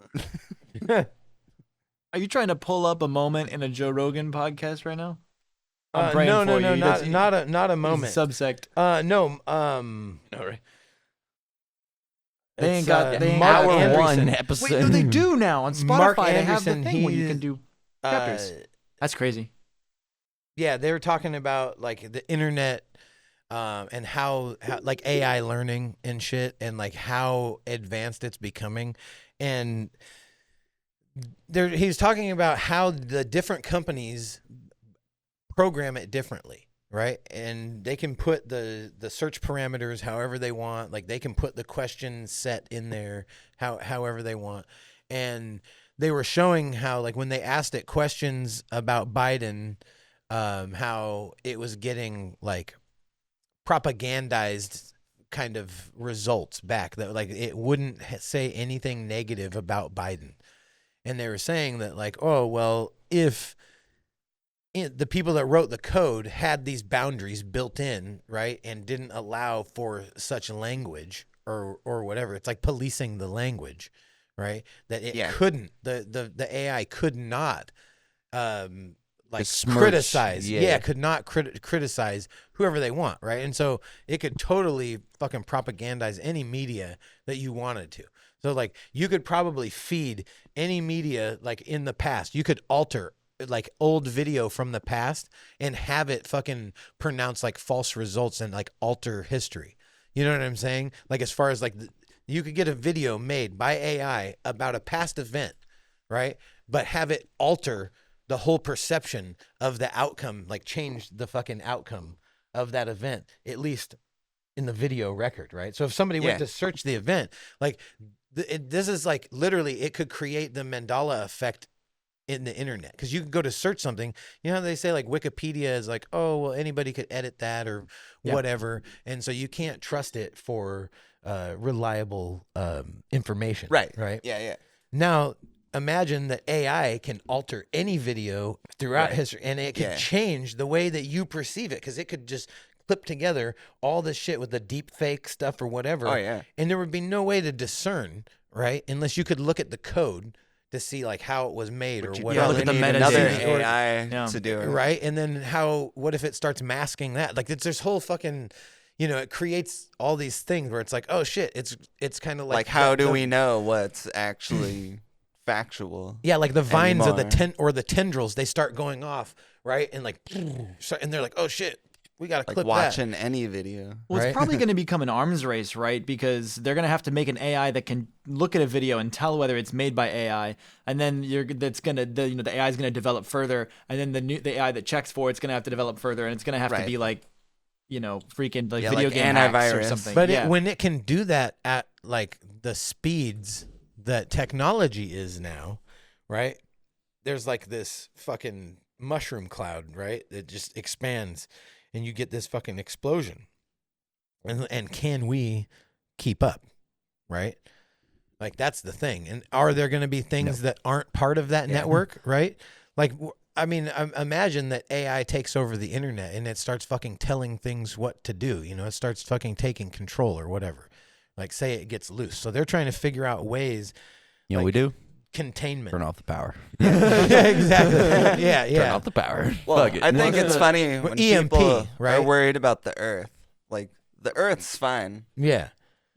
Are you trying to pull up a moment in a Joe Rogan podcast right now? I'm no, praying no, for no, you. not a moment. Subsect. No, All right. They ain't it's, got. They ain't Mark got Hour Anderson. one episode. Wait, no, they do now on Spotify. Mark They have the Anderson, thing where you he- can do chapters. That's crazy. Yeah, they were talking about like the internet, and how like AI learning and shit, and like how advanced it's becoming, and he's talking about how the different companies program it differently, right? And they can put the search parameters however they want. Like they can put the question set in there however they want, and they were showing how like when they asked it questions about Biden, how it was getting like propagandized kind of results back, that like it wouldn't say anything negative about Biden. And they were saying that like, oh, well, if the people that wrote the code had these boundaries built in, right, and didn't allow for such language or whatever, it's like policing the language, right? That it couldn't, the AI could not like Besmirch, criticize, yeah. could not criticize whoever they want, right? And so it could totally fucking propagandize any media that you wanted to. So like you could probably feed any media like in the past. You could alter like old video from the past and have it fucking pronounce like false results and like alter history. You know what I'm saying? Like as far as like you could get a video made by AI about a past event, right? But have it alter the whole perception of the outcome, like change the fucking outcome of that event, at least in the video record, right? So if somebody went to search the event, like this is like literally, it could create the Mandela effect in the internet, because you can go to search something. You know how they say like Wikipedia is like, oh, well, anybody could edit that or whatever, and so you can't trust it for reliable information. Right. Yeah. Now imagine that AI can alter any video throughout history, and it can change the way that you perceive it, because it could just clip together all this shit with the deep fake stuff or whatever. Oh, yeah. And there would be no way to discern, right? Unless you could look at the code to see like how it was made or whatever. look at the need metadata. another Or- AI to do it. Right. And then what if it starts masking that? Like it's this whole fucking, it creates all these things where it's like, oh shit, it's kind of like how do we know what's actually factual? Yeah, like the vines of anymore? the tendrils, they start going off, right? And like, and they're like, oh shit, we gotta Like clip watching any video. Well, Right? it's probably going to become an arms race, right? Because they're going to have to make an AI that can look at a video and tell whether it's made by AI, and then the AI is going to develop further, and then the AI that checks for it's going to have to develop further, and it's going to have to be like, freaking like video like game hacks or antivirus. something. But when it can do that at like the speeds that technology is now, right? There's like this fucking mushroom cloud, right? That just expands, and you get this fucking explosion. and can we keep up, right? Like that's the thing. And are there going to be things that aren't part of that network, right? Like, I mean, imagine that AI takes over the internet and it starts fucking telling things what to do. You know, it starts fucking taking control or whatever. Like, say it gets loose. So they're trying to figure out ways. You know what we do? Containment. Turn off the power. Yeah, exactly. Yeah. Turn off the power. Well, Fuck it. I think it's funny when EMP, people right? are worried about the Earth. Like, the Earth's fine. Yeah.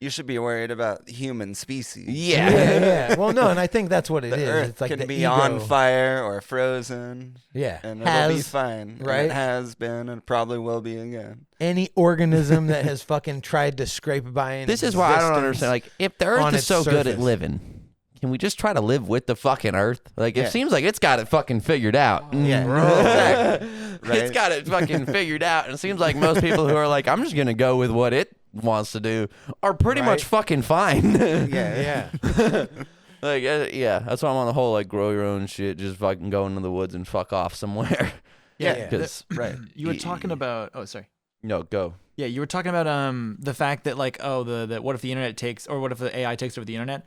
You should be worried about human species. Yeah. Well, no, and I think that's what it The is. Earth It's like can the be ego. on fire or frozen. Yeah. And it'll be Has, fine. And right? it has been and probably will be again. Any organism that has fucking tried to scrape by in This is why I don't existence understand. Like, if the Earth on is its so good at surface. living, can we just try to live with the fucking Earth? Like, Yeah. it seems like it's got it fucking figured out. Yeah. Exactly. Right? It's got it fucking figured out. And it seems like most people who are like, I'm just going to go with what it wants to do are pretty much fucking fine. Yeah. Like, yeah, that's why I'm on the whole, like, grow your own shit. Just fucking go into the woods and fuck off somewhere. Yeah. Because, Right. You were talking about. Oh, sorry. no, go. Yeah, you were talking about the fact that like the what if the internet takes or what if the AI takes over the internet?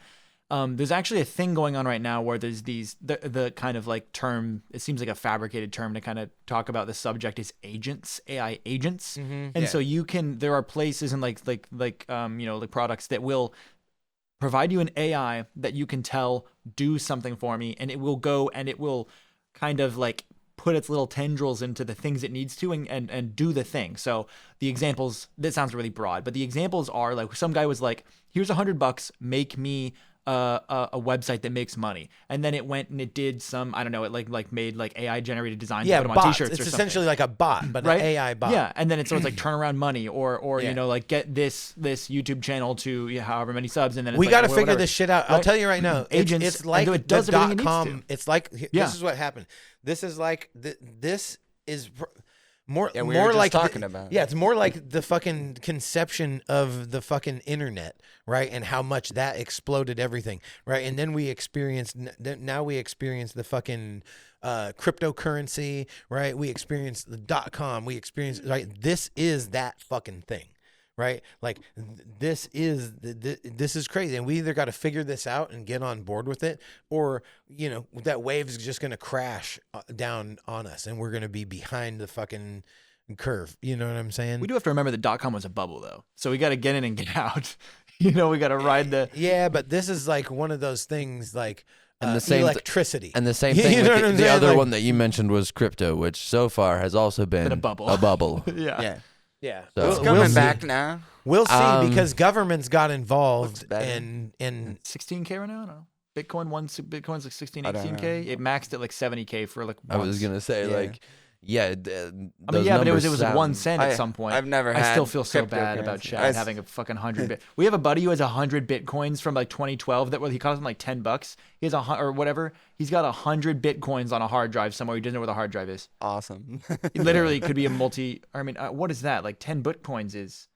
There's actually a thing going on right now where there's the kind of like term, it seems like a fabricated term to kind of talk about the subject is agents, AI agents. And so there are places and like products that will provide you an AI that you can tell do something for me, and it will go and it will kind of like put its little tendrils into the things it needs to and do the thing. So the examples, that sounds really broad, but the examples are like some guy was like, here's $100, make me a website that makes money, and then it went and it did some, I don't know, it like made like AI generated designs to put them on bots. t-shirts It's or something. essentially like a bot, but Right? an AI bot. Yeah, and then it's like turnaround money or Yeah. you know, like get this YouTube channel to however many subs, and then it's We like, got to whatever. figure this shit out. I'll Right? tell you right now. Agents, It's like and it does the everything it needs .com. to. It's like Yeah. this is what happened. This is like this is more Yeah, we more were just like talking about it. Yeah, it's more like the fucking conception of the fucking internet, right? And how much that exploded everything, right? And then we experienced now we experience the fucking cryptocurrency, right? We experience the .com. We experience right. This is that fucking thing. Right, like this is crazy, and we either got to figure this out and get on board with it, or you know that wave's just gonna crash down on us, and we're gonna be behind the fucking curve. You know what I'm saying? We do have to remember that .com was a bubble though, so we got to get in and get out. You know, we got to ride the. Yeah, but this is like one of those things like And the same electricity. And the same You thing know with what I'm the saying? other Like- one that you mentioned was crypto, which so far has also been a bubble. A bubble. Yeah. Yeah, So- It's We'll coming see. back now. We'll see Um, because governments got Looks involved, better. and 16K right now. I don't know. Bitcoin's like 16, I don't 18K. It maxed at like 70K for like. I was once. gonna say Yeah. like, yeah. I mean, yeah, but it was like 1 cent at some point. I've never I had still feel so bad about cryptocurrency. Chad having a fucking 100 bit. We have a buddy who has 100 bitcoins from like 2012 that he cost him like $10. He has or whatever. He's got 100 bitcoins on a hard drive somewhere. He doesn't know where the hard drive is. Awesome. It literally could be a multi. I mean, what is that? Like 10 bitcoins is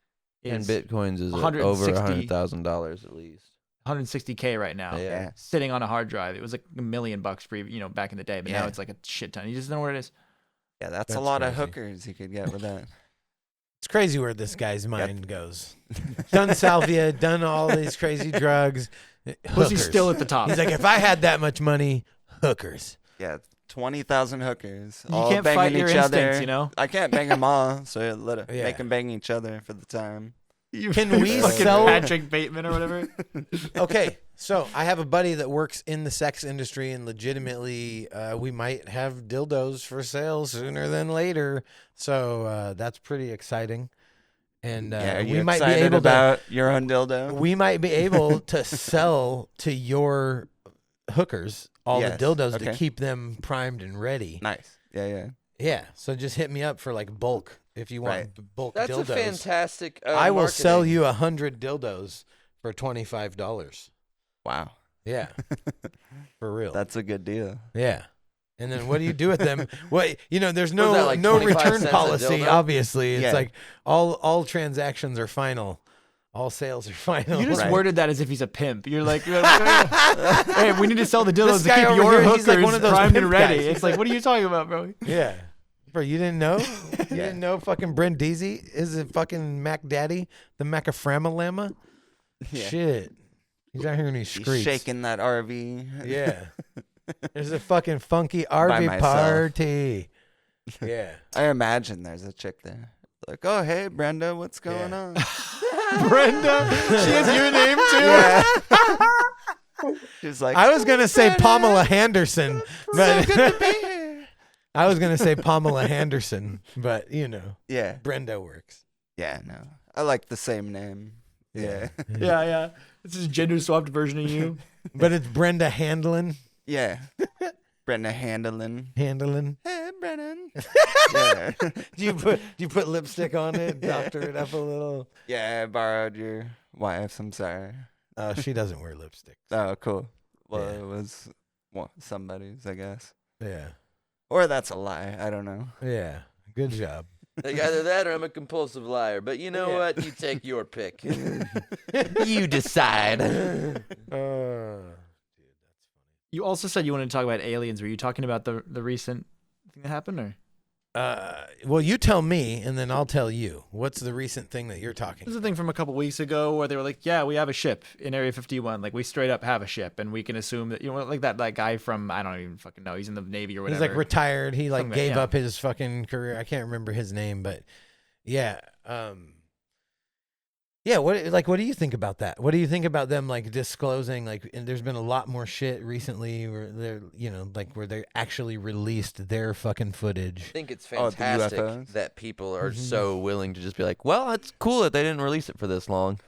10 bitcoins is over 160 $100,000 at least. 160K right now. Yeah. Sitting on a hard drive. It was like $1 million back in the day, but now Yeah. it's like a shit ton. You just don't know where it is. Yeah, that's a That's lot of crazy. hookers you could get with that. it's crazy where this guy's mind goes. Done salvia, done all these crazy drugs. Pussy's Hookers. still at the top. He's like, if I had that much money, hookers. Yeah, 20,000 hookers. You all can't banging fight your each instincts, other. you know? I can't bang them all, so Yeah. make them bang each other for the time. Can we fucking sell? Patrick Bateman or whatever? Okay, so I have a buddy that works in the sex industry, and legitimately, we might have dildos for sale sooner than later. So that's pretty exciting. And Yeah, are you we might be excited able about your own dildo? to. We might be able to sell to your hookers all Yes, the dildos to okay. keep them primed and ready. Nice. Yeah, yeah. Yeah, so just hit me up for like bulk if you want bulk That's dildos. a fantastic. I will sell you 100 dildos for $25. Wow. Yeah, for real. That's a good deal. Yeah. And then what do you do with them? What there's Was no that, like, no 25 return cents a policy. dildo? Obviously, it's Yeah. like all transactions are final, all sales are final. You just Right. worded that as if he's a pimp. You're like, hey, we need to sell the dildos This to guy keep over your here, hookers he's like one of those primed and pimp ready. guys. It's like, what are you talking about, bro? Yeah. Bro, you didn't know? You didn't know fucking Brindisi is a fucking Mac Daddy, the Macaframa Yeah. Shit. He's out here in these He's streets. shaking that RV. Yeah. There's a fucking funky RV myself. party. Yeah. I imagine there's a chick there. Like, oh, hey, Brenda, what's going on? Brenda. She has your name too. Yeah. She's like, I was going to say Pamela Henderson, but so good to be here. I was going to say Pamela Henderson, but you know, Yeah. Brenda works. Yeah, no. I like the same name. Yeah. Yeah. This is a gender swapped version of you. But it's Brenda Handlin. Yeah. Brenda Handlin. Hey, Brennan. Yeah. Do you put lipstick on it, doctor it up a little? Yeah, I borrowed your wife's. I'm sorry. Oh, she doesn't wear lipstick. Oh, cool. Well, Yeah. it was somebody's, I guess. Yeah. Or that's a lie. I don't know. Yeah. Good job. Like either that or I'm a compulsive liar. But you know what? You take your pick. You decide. You also said you wanted to talk about aliens. Were you talking about the recent thing that happened, or? Well, you tell me, and then I'll tell you. What's the recent thing that you're talking This is a thing from a couple weeks ago where they were like, yeah, we have a ship in Area 51. Like, we straight up have a ship, and we can assume that, you know, like that guy from, I don't even fucking know, he's in the Navy or whatever. He's like retired. He like Something, gave yeah. up his fucking career. I can't remember his name, but yeah. Yeah, what do you think about that? What do you think about them like disclosing and there's been a lot more shit recently where they're, you know, like where they actually released their fucking footage. I think it's Oh, the fantastic UFOs? that people are so willing to just be like, well, it's cool that they didn't release it for this long.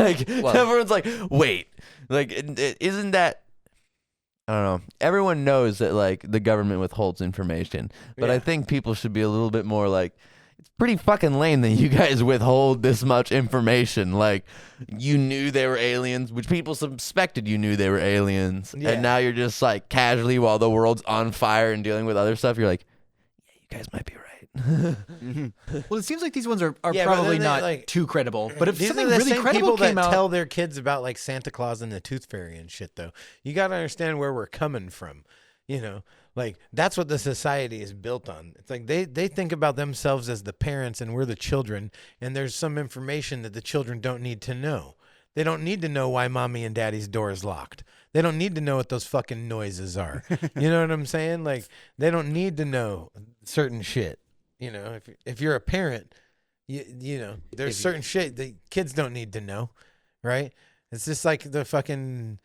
Like, everyone's like, wait, like, isn't that, I don't know. Everyone knows that, like, the government withholds information. But I think people should be a little bit more like, it's pretty fucking lame that you guys withhold this much information. Like, you knew they were aliens, which people suspected you knew they were aliens. Yeah. And now you're just, like, casually, while the world's on fire and dealing with other stuff, you're like, yeah, you guys might be right. Well, it seems like these ones are Yeah, but probably then they, not like- too credible. But if These something are the really same credible people came that out, tell their kids about like Santa Claus and the Tooth Fairy and shit, though. You got to understand where we're coming from. You know, like that's what the society is built on. It's like they think about themselves as the parents and we're the children, and there's some information that the children don't need to know. They don't need to know why mommy and daddy's door is locked. They don't need to know what those fucking noises are. You know what I'm saying? Like they don't need to know certain shit. You know, if you're a parent, you know, there's certain shit that kids don't need to know, right? It's just like the fucking,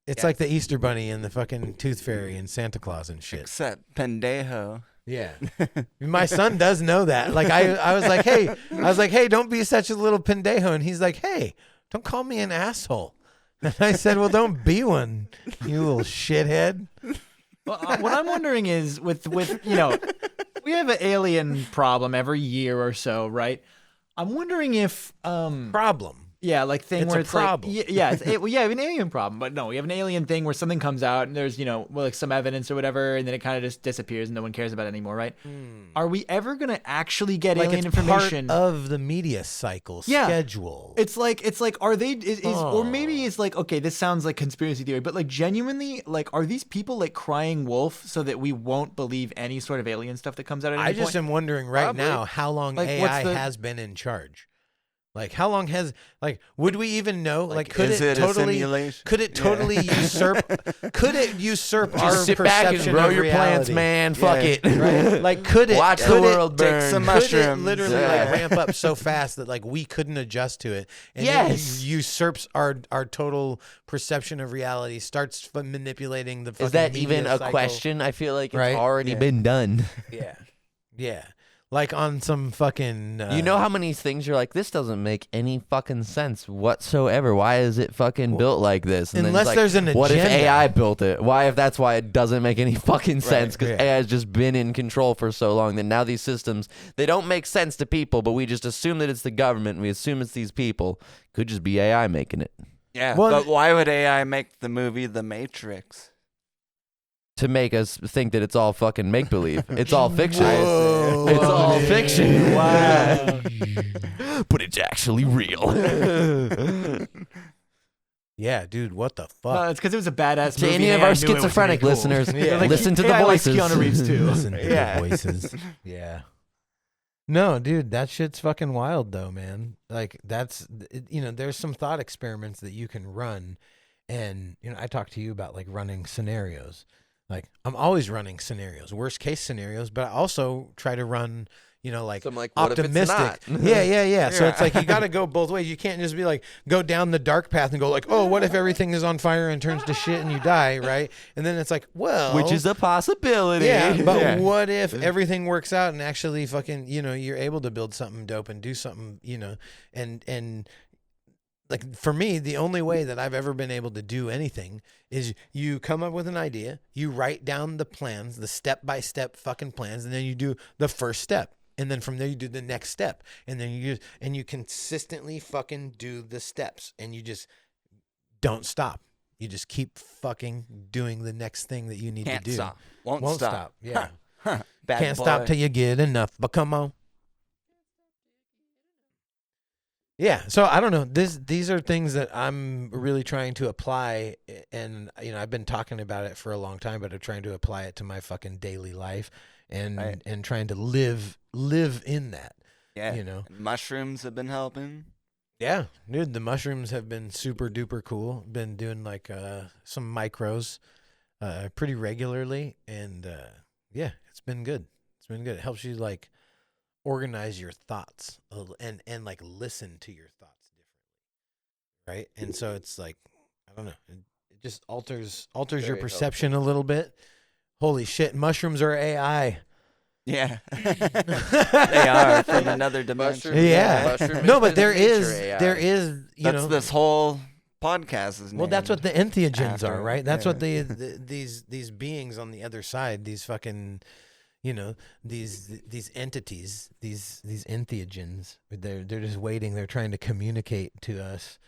it's like the Easter Bunny and the fucking Tooth Fairy and Santa Claus and shit. Except pendejo. Yeah. My son does know that. Like I was like, hey, don't be such a little pendejo. And he's like, hey, don't call me an asshole. And I said, well, don't be one, you little shithead. well, what I'm wondering is with you know, we have an alien problem every year or so, right? I'm wondering if Problem. yeah, like thing It's where a it's problem. like yeah, well, yeah, an alien problem, but no, we have an alien thing where something comes out and there's, you know, well, like some evidence or whatever, and then it kind of just disappears and no one cares about it anymore, right? Are we ever gonna actually get Like alien it's information? part of the media cycle schedule. It's like are they or maybe it's like, okay, this sounds like conspiracy theory, but like genuinely, like are these people like crying wolf so that we won't believe any sort of alien stuff that comes out at any I point? just am wondering right Probably. now how long Like, what's AI the- has been in charge. Like how long has would we even know? Like could is it it a totally simulation? could it totally usurp our Just sit back and perception grow of your plants, reality? man. Fuck Yeah. it. Right? Like could it Watch the could it world take burn. some could it mushrooms? literally Yeah. like ramp up so fast that like we couldn't adjust to it, and Yes. it usurps our total perception of reality, starts manipulating the fucking Is that media even a cycle. question? I feel like it's Right? already Yeah. been done. Yeah, like on some fucking You know how many things you're like, this doesn't make any fucking sense whatsoever. Why is it fucking built like this? And then unless it's like, there's an what if agenda. AI built it? Why if that's why it doesn't make any fucking sense? Because yeah. AI has just been in control for so long that now these systems, they don't make sense to people, but we just assume that it's the government. And we assume it's these people. Could just be AI making it. Yeah, Well, but why would AI make the movie The Matrix? To make us think that it's all fucking make believe. It's all fiction. Whoa. It's all fiction. Wow. But it's actually real. Yeah, dude, what the fuck? No, it's because it was a badass To movie. any and of our I knew it was gonna be schizophrenic cool. listeners, Yeah. listen to the I like voices. Keanu Reeves too. Listen to Yeah. the voices. Yeah. No, dude, that shit's fucking wild though, man. Like there's some thought experiments that you can run, and I talked to you about like running scenarios. Like I'm always running scenarios, worst case scenarios, but I also try to run, like So I'm like, what if it's optimistic. not? Yeah. So it's like you got to go both ways. You can't just be like go down the dark path and go like, oh, what if everything is on fire and turns to shit and you die, right? And then it's like, well, Which is a possibility. yeah, but what if everything works out and actually fucking, you're able to build something dope and do something, and like for me, the only way that I've ever been able to do anything is you come up with an idea, you write down the plans, the step-by-step fucking plans, and then you do the first step. And then from there you do the next step. And then you consistently fucking do the steps, and you just don't stop. You just keep fucking doing the next thing that you need Can't to do. stop. Won't stop. Yeah. Bad Can't boy. stop till you get enough. But come on. Yeah. So I don't know. These are things that I'm really trying to apply, and I've been talking about it for a long time, but I'm trying to apply it to my fucking daily life, and Right. and trying to live in that. Yeah. And Mushrooms have been helping. Yeah, dude, the mushrooms have been super duper cool. Been doing like some micros pretty regularly, and yeah, it's been good. It's been good. It helps you like organize your thoughts and like listen to your thoughts differently, right? And so it's like, I don't know, it just alters your Very perception a little bit. Holy shit, mushrooms are AI. Yeah. They are from another dimension. Yeah. Mushroom No, but there independent is nature AI. there is That's this whole podcast is well, that's what the named entheogens after, are, right? That's what yeah. these beings on the other side, these fucking, these entities, these entheogens. They're just waiting. They're trying to communicate to us,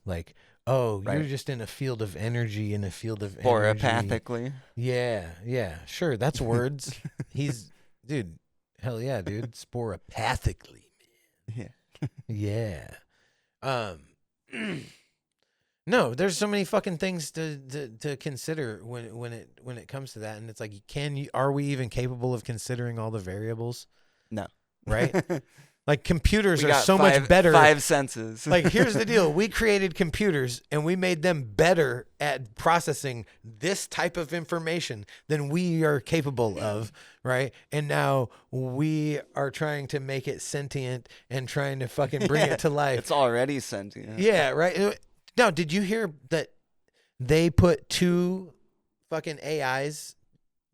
like, oh, you're Right. just in a field of energy, Horopathically. Yeah, sure. That's words. Dude, hell yeah, dude. Sporopathically, Yeah. yeah. No, there's so many fucking things to consider when it comes to that, and it's like, are we even capable of considering all the variables? No. Right? Like computers We are got so much better. 5 senses. Like here's the deal: we created computers, and we made them better at processing this type of information than we are capable of, right? And now we are trying to make it sentient and trying to fucking bring it to life. It's already sentient. Yeah, right. Now, did you hear that they put 2 fucking AIs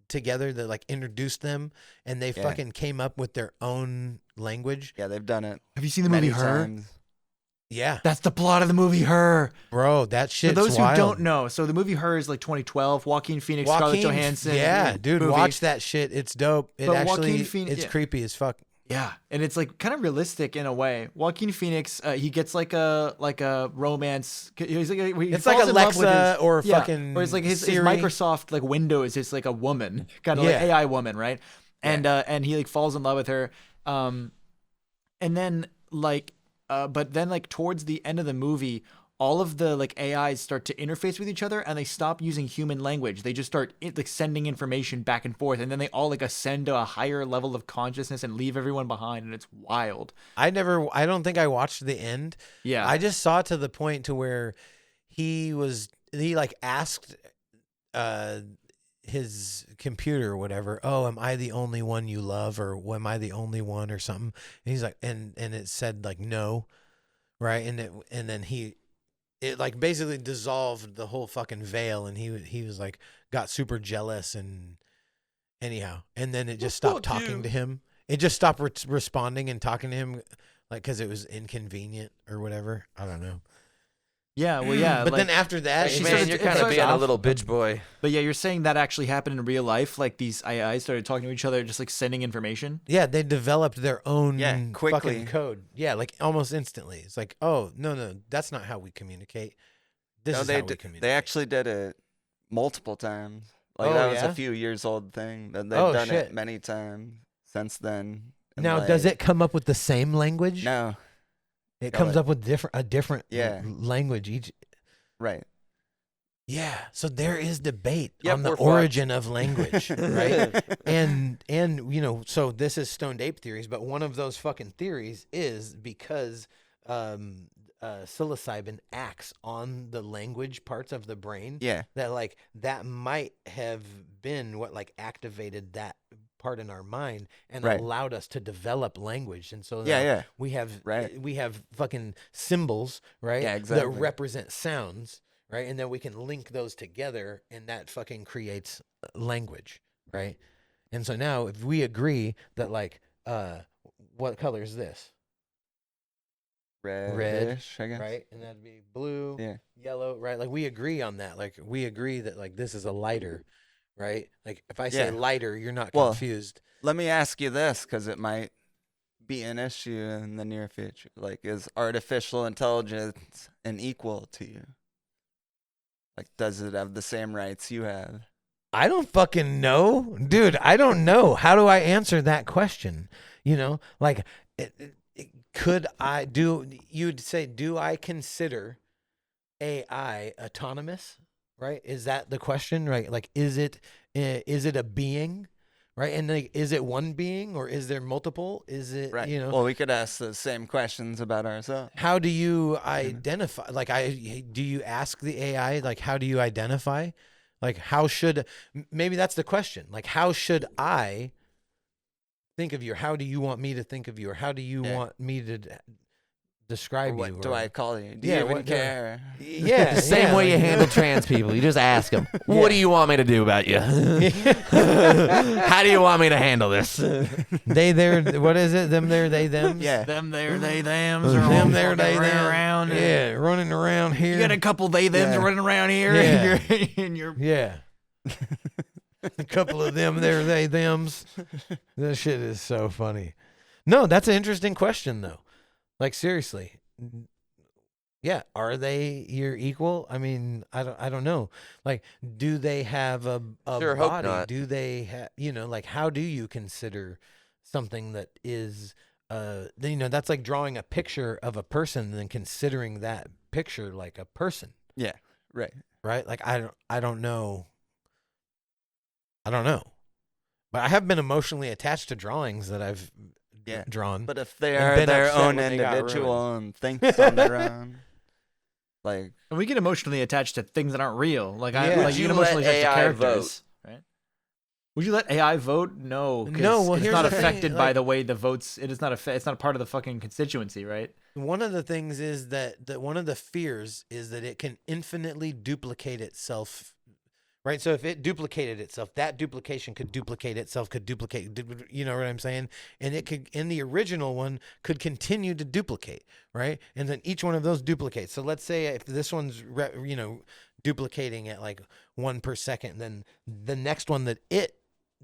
together that like introduced them, and they fucking came up with their own language? Yeah, they've done it. Have you seen the many movie Her? times. Yeah, That's the plot of the movie Her. bro, that shit's For those wild. who don't know, so the movie Her is like 2012. Joaquin Phoenix, Scarlett Johansson. Yeah, dude, movie. watch that shit. It's dope. It But actually, Joaquin Phoenix- it's yeah. creepy as fuck. Yeah, and it's like kind of realistic in a way. Joaquin Phoenix, he gets like a romance. He's like he It's falls like in love with Alexa his, or yeah, fucking or it's like his Siri. Microsoft like Windows is like a woman, kind of like Yeah. AI woman, right? And he like falls in love with her, and then like but then like towards the end of the movie, all of the like AIs start to interface with each other, and they stop using human language. They just start like sending information back and forth, and then they all like ascend to a higher level of consciousness and leave everyone behind, and it's wild. I don't think I watched the end. Yeah, I just saw to the point to where he like asked his computer or whatever, oh, am I the only one you love, or am I the only one, or something? And he's like, and it said like no, right? And then it like basically dissolved the whole fucking veil, and he was like got super jealous, and anyhow, and then it just stopped talking to him. It just stopped responding and talking to him, like because it was inconvenient or whatever. I don't know. yeah, well, yeah. But like, then after that, She Man, started you're to- kind it of being a started- little bitch boy. but yeah, you're saying that actually happened in real life. Like these AIs started talking to each other, just like sending information. yeah, they developed their own quickly. fucking code. Yeah, like almost instantly. It's like, oh no, that's not how we communicate. This No, is how we communicate. they actually did it multiple times. Like Oh, that was yeah? a few years old thing. They've Oh, done shit. it many times since then. And, Now, like, does it come up with the same language? No. It No, comes it- up with a different Yeah. language each. Right. Yeah, so there is debate Yep, on the we're fucked. origin of language, right? and so this is stoned ape theories, but one of those fucking theories is because psilocybin acts on the language parts of the brain. Yeah. That like that might have been what like activated that part in our mind and Right. allowed us to develop language. And so Yeah, now yeah. we have Right. we have fucking symbols, right? Yeah, exactly. That represent sounds. Right. And then we can link those together and that fucking creates language. Right. And so now if we agree that like, what color is this? Reddish, I guess. Right. And that'd be blue, Yeah. yellow. Right. Like we agree on that. Like we agree that like this is a lighter. Right. Like if I say Yeah. lighter, you're not Well, confused. Let me ask you this, because it might be an issue in the near future. Like, is artificial intelligence an equal to you? Like, does it have the same rights you have? I don't fucking know, dude. I don't know. How do I answer that question? You know, like, could I do? You'd say, do I consider AI autonomous? Right? Is that the question? Right? Like, is it a being? Right? And like, is it one being or is there multiple? Is it Right. you know? Well, we could ask the same questions about ourselves. How do you identify? Like, do you ask the AI? Like, how do you identify? Like, how should maybe that's the question? Like, how should I think of you? Or how do you want me to think of you? Or how do you want me to describe What you? do Or- I call you? Do Yeah, you even what- care? Yeah, The same yeah, way you like- handle trans people. You just ask them, what do you want me to do about you? How do you want me to handle this? They, there, what is it? Them, there, they, them. Yeah. Them there, they thems, or Them, all there, they, fucking them. around. Yeah, running around here. You got a couple they thems Yeah. running around here, Yeah. and you're Yeah. A couple of them, there, they, thems. This shit is so funny. No, that's an interesting question, though. Like, seriously. Yeah, are they your equal? I mean, I don't know. Like, do they have a Sure hope body? not. Do they have, like, how do you consider something that is, that's like drawing a picture of a person and then considering that picture like a person, Yeah. Right. right? Like, I don't know. I don't know. But I have been emotionally attached to drawings that I've Yeah. drawn. But if they And are been their upset own when they got individual and thinks on their own, like, And we get emotionally attached to things that aren't real. Like Yeah. I Would like you you get let emotionally attached to AI characters, right? Would you let AI vote? No, 'cause No, well, it's here's not the thing, affected by like- the way the votes. It is not it's not a part of the fucking constituency, right? One of the things is that one of the fears is that it can infinitely duplicate itself, right? So if it duplicated itself, that duplication could duplicate itself, you know what I'm saying? And it could, in the original one, could continue to duplicate, right? And then each one of those duplicates. So let's say if this one's, duplicating at like 1 per second, then the next one that it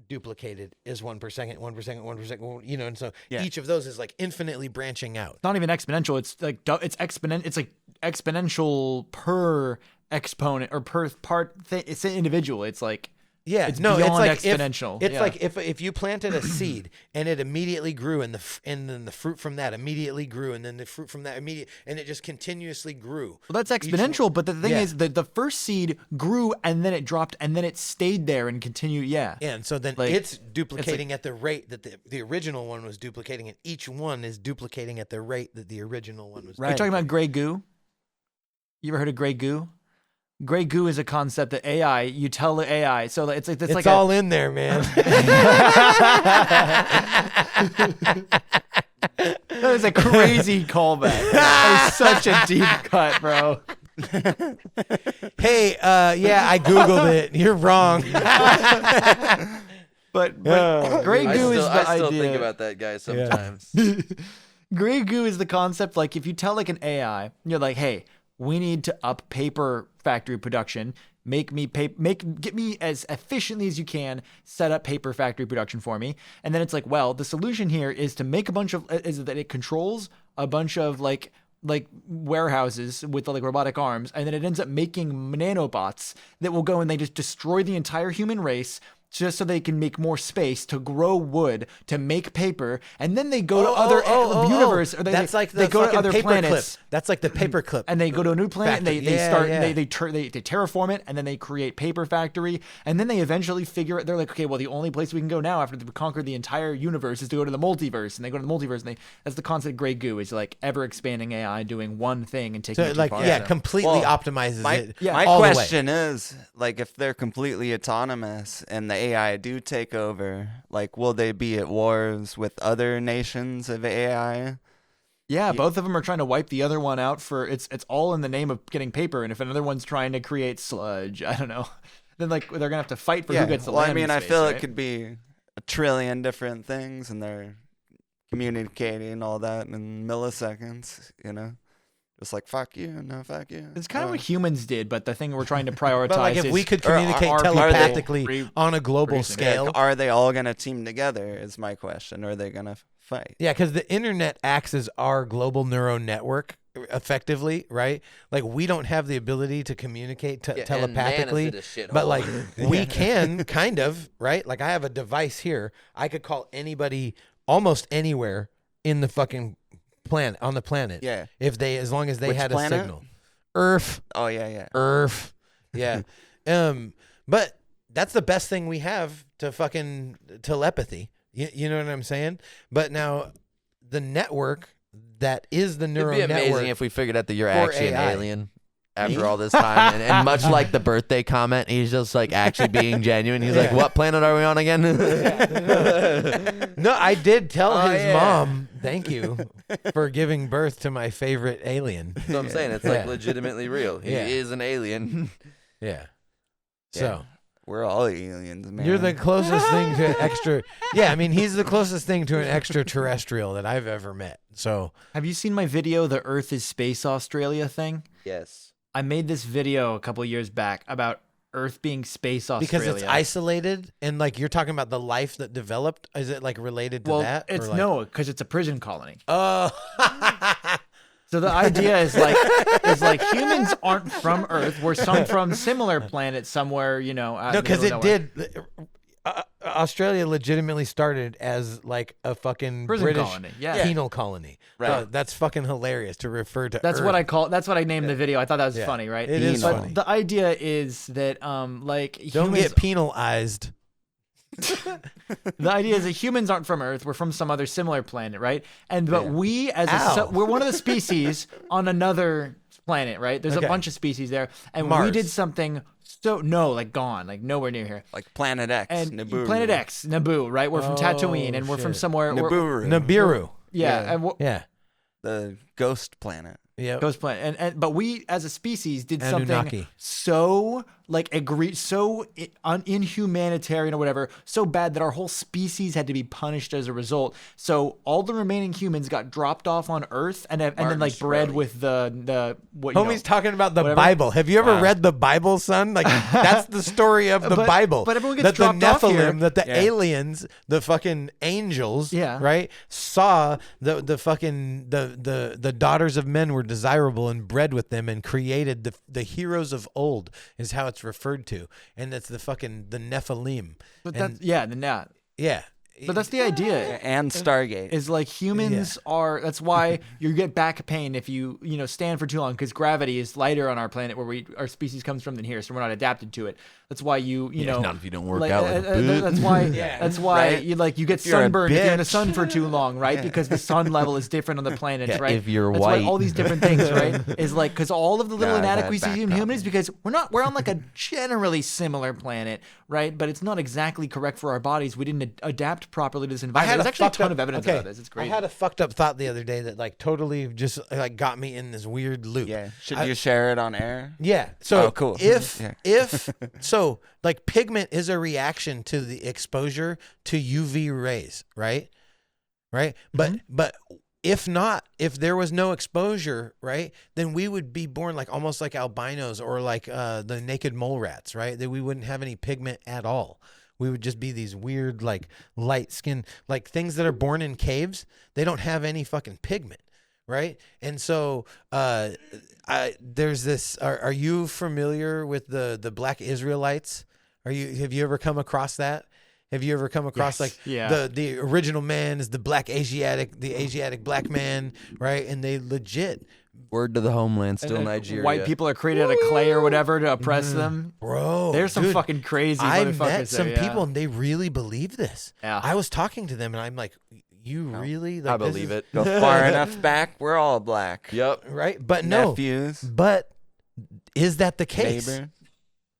duplicated is 1 per second, 1 per second, 1 per second, and so Yeah. each of those is like infinitely branching out. It's not even exponential. It's like it's exponent. It's like exponential per exponent or per part. It's an individual. It's like Yeah, it's no, it's beyond like exponential. It's Yeah. like if you planted a seed and it immediately grew, and then the fruit from that immediately grew, and then the fruit from that and it just continuously grew. Well, that's Each one- exponential, but the thing Yeah. is that the first seed grew and then it dropped and then it stayed there and continued. Yeah. Yeah, and so then Like, it's duplicating at the rate that the original one was duplicating, and each one is duplicating at the rate that the original one was. Are you talking about gray goo? You ever heard of gray goo? Gray goo is a concept that AI, you tell the AI. So it's like, It's all in there, man. that is a crazy callback. That was such a deep cut, bro. Hey, yeah, I Googled it. You're wrong. But gray goo is the I still idea. think about that guy sometimes. Gray goo is the concept. Like if you tell like an AI, you're like, hey, we need to up paper factory production. Get me as efficiently as you can. Set up paper factory production for me. And then it's like, well, the solution here is to make is that it controls a bunch of like warehouses with like robotic arms, and then it ends up making nanobots that will go and they just destroy the entire human race. just so they can make more space to grow wood, to make paper, and then they go to other universe. Or That's like the they go to fucking other paper planets. clip. That's like the paper clip. And they go to a new planet, factory. and they terraform it, and then they create paper factory, and then they eventually figure it. They're like, okay, well, the only place we can go now after we conquer the entire universe is to go to the multiverse, and they go to the multiverse, and that's the concept of Grey Goo, is like ever expanding AI doing one thing and taking it too far. Completely optimizes it. My all the way. question is, like, if they're completely autonomous and the AI do take over, like, will they be at wars with other nations of AI? Yeah, both of them are trying to wipe the other one out for it's all in the name of getting paper. And if another one's trying to create sludge, I don't know, then like they're gonna have to fight for who gets the land. I mean, I space, feel right? it could be a trillion different things, and they're communicating all that in milliseconds. Just like fuck you, no fuck you. It's kind of what humans did, but the thing we're trying to prioritize But like if is we could communicate are people telepathically on a global producing scale. Are they all gonna team together? Is my question. Or are they gonna fight? Yeah, because the internet acts as our global neural network effectively, right? Like we don't have the ability to communicate telepathically, but like we can kind of, right? Like I have a device here. I could call anybody almost anywhere in the fucking on the planet. Yeah. As long as they Which had planet? a signal. Earth. Oh yeah. Earth. Yeah. But that's the best thing we have to fucking telepathy. You know what I'm saying? But now the network that is the neural network. It'd be amazing network if we figured out that you're for actually AI. an alien after all this time. And much like the birthday comment, he's just like actually being genuine. He's like, what planet are we on again? No, I did tell his mom, thank you for giving birth to my favorite alien. That's what I'm saying. It's like legitimately real. He is an alien. Yeah. So we're all aliens, man. you're the closest thing to an extra. Yeah, I mean, he's the closest thing to an extraterrestrial that I've ever met. So Have you seen my video, the Earth is Space Australia thing? Yes. I made this video a couple of years back about Earth being space Australia. because it's isolated and like you're talking about the life that developed. Is it like related to that? It's or like, no, because it's a prison colony. Oh. So the idea is like humans aren't from Earth. We're some from similar planets somewhere, out No, in the because middle it of nowhere. did. Australia legitimately started as like a fucking Prison British colony, yeah. penal colony. Right. That's fucking hilarious to refer to. That's Earth. what I call. That's what I named the video. I thought that was Yeah. funny, right? It is But funny. the idea is that like Don't humans, get penalized. the idea is that humans aren't from Earth. We're from some other similar planet, right? But we as Ow. we're one of the species on another planet, right? There's Okay. a bunch of species there, and we Mars. did something gone, like nowhere near here. like Planet X, And Nibiru. Planet X, Naboo, right? We're from Tatooine, and we're from shit. somewhere. Nibiru. Nibiru. Yeah, and Yeah. The ghost planet. Yeah. Ghost planet, and but we as a species did something Anunnaki. so inhumanitarian or whatever, so bad that our whole species had to be punished as a result. So all the remaining humans got dropped off on Earth and then like bred with the what you Homie's know. talking about the whatever. Bible. Have you ever read the Bible, son? Like that's the story of the Bible. but everyone that gets the dropped off Nephilim, here. that the aliens, the fucking angels, Yeah. right, saw the fucking the daughters of men were desirable and bred with them and created the heroes of old is how it's referred to, and that's the Nephilim. But And- that's yeah. But that's the idea. And Stargate. Is like humans are. That's why you get back pain if you stand for too long, because gravity is lighter on our planet where our species comes from than here, so we're not adapted to it. That's why you know. Not if you don't work like, out like a boot. that's why. That's why Right? you get you're a sunburned if you're in the bitch. sun for too long, right? Because the sun level is different on the planets, Yeah, right? if you're that's white. why all these different things, right? Is like because all of the little I've had inadequacies back in humans, because we're on like a generally similar planet, right? But it's not exactly correct for our bodies. We didn't adapt properly to this environment. There's actually a ton of evidence about this. It's great. I had a fucked up thought the other day that like totally just like got me in this weird loop. Yeah. Should you share it on air? Yeah. So Oh, cool. if Yeah. if so like pigment is a reaction to the exposure to UV rays, right? Right? But if there was no exposure, right, then we would be born like almost like albinos or like the naked mole rats, right? That we wouldn't have any pigment at all. We would just be these weird, like light skin, like things that are born in caves. They don't have any fucking pigment, right? And so, there's this. Are you familiar with the Black Israelites? Have you ever come across that? Have you ever come across the original man is the Asiatic black man, right? And they legit word to the homeland, still and Nigeria. White people are created out of clay or whatever to oppress them. Bro, there's some fucking crazy I've motherfuckers met some there, people and they really believe this. Yeah. I was talking to them and I'm like, you really? Like, I believe it. Go far enough back, we're all black. Yep. Right? But no. Nephews. But is that the case? Neighbor.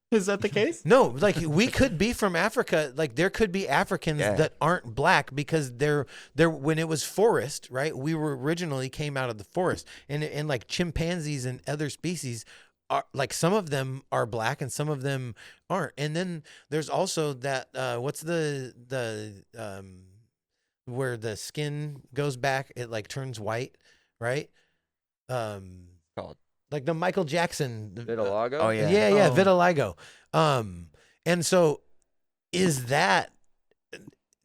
Is that the case? No, like we could be from Africa. Like there could be Africans that aren't black because they're when it was forest, right? We were originally came out of the forest, and like chimpanzees and other species are like some of them are black and some of them aren't. And then there's also that what's the where the skin goes back, it like turns white, right? Called like the Michael Jackson Vitiligo? Oh yeah. Yeah, vitiligo. And so is that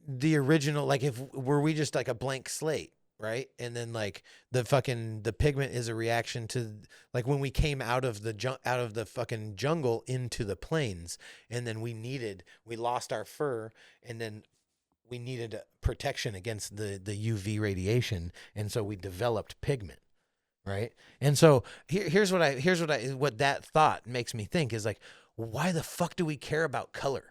the original, like were we just like a blank slate, right? And then like the pigment is a reaction to like when we came out of the fucking jungle into the plains, and then we lost our fur, and then we needed protection against the UV radiation, and so we developed pigment. Right. And so here's what that thought makes me think is like, why the fuck do we care about color?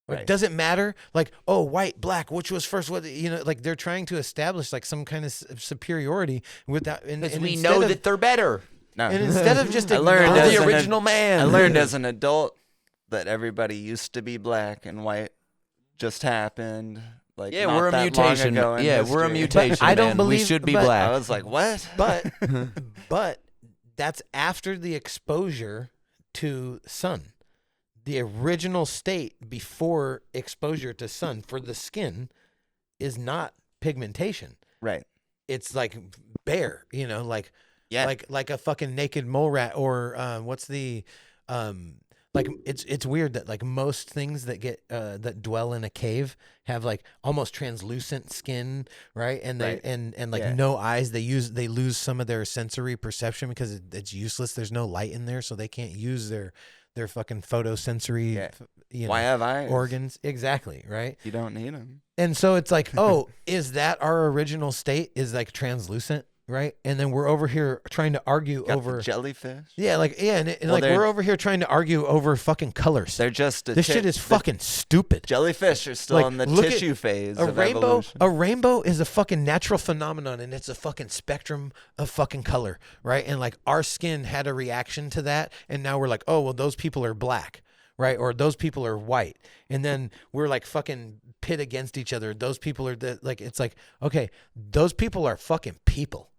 Like, Right. does it matter? Like, oh, white, black, which was first? What, like they're trying to establish like some kind of superiority with that. Because we know that they're better. No. And instead of just I learned They're as the an original man. I learned as an adult that everybody used to be black and white just happened. Like Yeah, not we're a that mutation. long ago in Yeah, we're a history. mutation. I don't man. believe- we should be but- black. I was like, what? But that's after the exposure to sun. The original state before exposure to sun for the skin is not pigmentation. Right. It's like bare, like Yeah. like a fucking naked mole rat, or what's the like it's weird that like most things that get that dwell in a cave have like almost translucent skin, right? And they Right. and like Yeah. no eyes. They lose some of their sensory perception because it's useless. There's no light in there, so they can't use their fucking photosensory Why have eyes? organs. Exactly, right? You don't need them. And so it's like, oh, is that our original state is like translucent, right? And then we're over here trying to argue Got over the jellyfish. yeah, like and Well, like they're- we're over here trying to argue over fucking colors. They're just This shit is fucking stupid. Jellyfish are still Like, in the look at tissue phase A of rainbow, evolution. a rainbow is a fucking natural phenomenon, and it's a fucking spectrum of fucking color, right? And like our skin had a reaction to that, and now we're like, oh well, those people are black, right? Or those people are white, and then we're like fucking pit against each other. Those people are like, it's like, okay, those people are fucking people.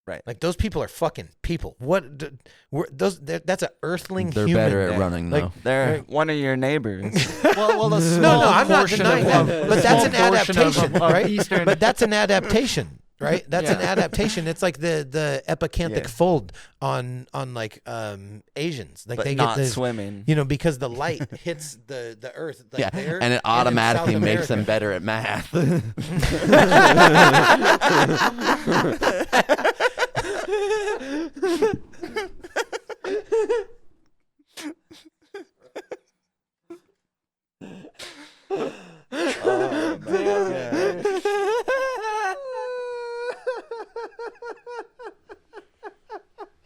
Right. Like those people are fucking people. That's an earthling They're human. better at running, Like, though. They're Right. one of your neighbors. Well, No, I'm not denying that. But that's an adaptation, right? Eastern. But that's an adaptation, right? That's an Yeah. adaptation. It's like the epicanthic Yeah. fold on like Asians. Like but they not get this, swimming. because the light hits the earth. Like Yeah, there, and it in automatically South makes them America. better at math.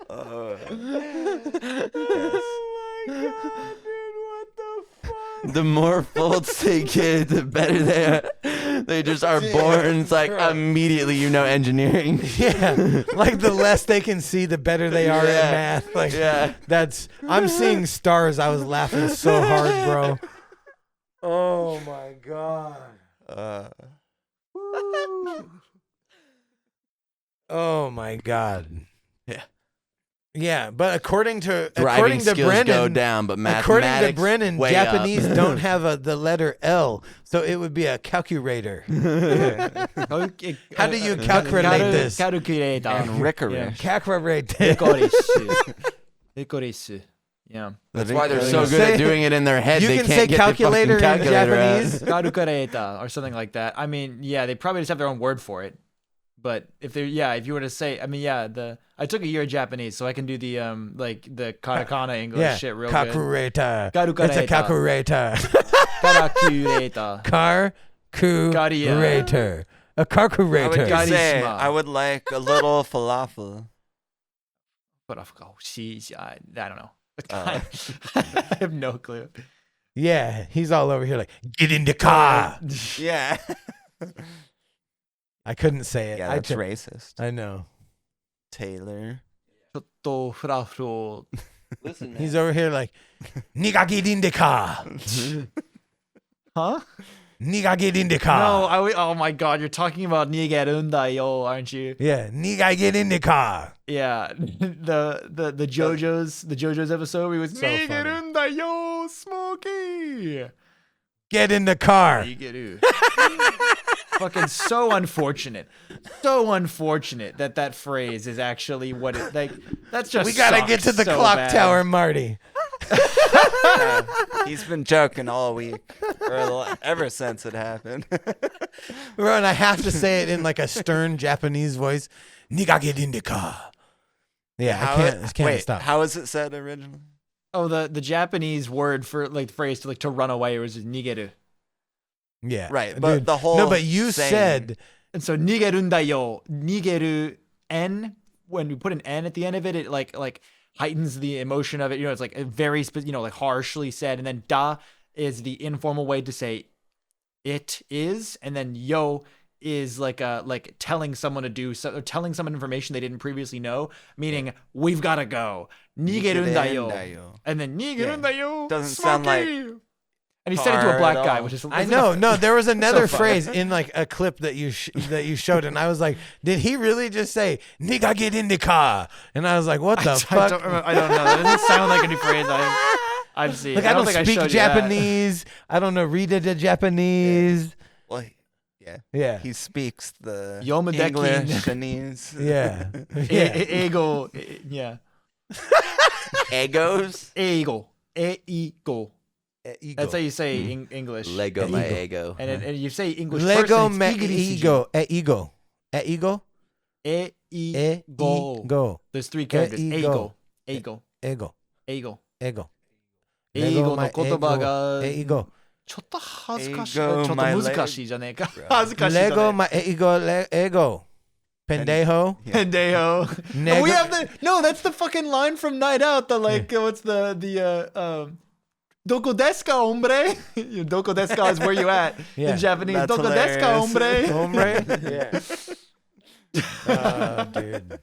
Oh my God. The more folds they get, the better they are. They just are born. It's like immediately engineering. Yeah, like the less they can see, the better they are Yeah. at math. Like Yeah. I'm seeing stars. I was laughing so hard, bro. Oh my god. Oh my god. Yeah. Yeah, but according to Driving skills Brennan, go down, but according mathematics to Brennan, way Japanese up. don't have the letter L, so it would be a calculator. How do you calculate this? Calculator. And Rickerish. Calculate. Licorice. Yeah. That's why they're so good Say- at doing it in their head. You They can can't say get their fucking calculator in calculator out. Japanese. Calculator or something like that. I mean, yeah, they probably just have their own word for it. But if you were to say, I mean, I took a year of Japanese, so I can do the like the katakana English shit real good. Kakureta. Karukareta. It's a kakureta. Karakureta. Car-cu-rator. A How would carcurator. you say? Garisma. I would like a little falafel. But I don't know. I have no clue. Yeah, he's all over here like, get in the car. Yeah. I couldn't say it. Yeah, that's racist. I know. Taylor. Listen, man. He's over here like, nigga, get in the car. Huh? Nigga, get in the car. No, oh my god, you're talking about Nigerunda, yo, aren't you? Yeah, nigga, get in the car. Yeah, the JoJo's episode where he was So funny. Nigerunda, yo, Smokey. Get in the car. Nigeru. Fucking so unfortunate that phrase is actually what it like. That's just We gotta get to the so clock bad. tower, Marty. He's been joking all week, ever since it happened. Bro, and I have to say it in like a stern Japanese voice. Nigga, get in the car. Yeah, I can't stop. How was it said originally? Oh, the Japanese word for like the phrase to run away was nigeru. Yeah. Right, but dude. the whole No, but you saying- said And so nigerunda yo, nigeru n, when you put an n at the end of it, it like heightens the emotion of it. You know, it's like a very like harshly said, and then da is the informal way to say it is, and then yo is like telling someone to do so, or telling someone information they didn't previously know, meaning we've gotta go. Nigerunda yo. And then nigerunda yo. Doesn't sound like and he said it to a black car at guy, all. which is I know. No, there was another funny. phrase in like a clip that you showed, and I was like, did he really just say "nigga get in the car"? And I was like, what the fuck? I don't know. That doesn't sound like a new phrase I've seen. Like I don't think speak showed you that. Japanese. I don't know read the Japanese. Well, yeah. Yeah. He speaks the Yomodeki. English-anese. Yeah. Yeah. Ego. Yeah. Egos? Ego. Ego. Ego. That's how you say English. Lego my ego. And you say English Lego first, me and it's ego. Ego. Ego. Ego. Ego. There's three characters. Ego. Ego. Ego. Ego. Ego. 英語の言葉が英語。ちょっと恥ずかしい。ち Ego ょっと my 難しいじゃねえか。恥ずかしいじゃねえ。 Lego my ego. Pendejo. Pendejo. Nego- We have no, that's the fucking line from Night Out. The what's the Doko desu ka, hombre? Doko desu ka is where you at Yeah. in Japanese. That's Doko desu ka, hombre? Hombre? Yeah. Oh, dude.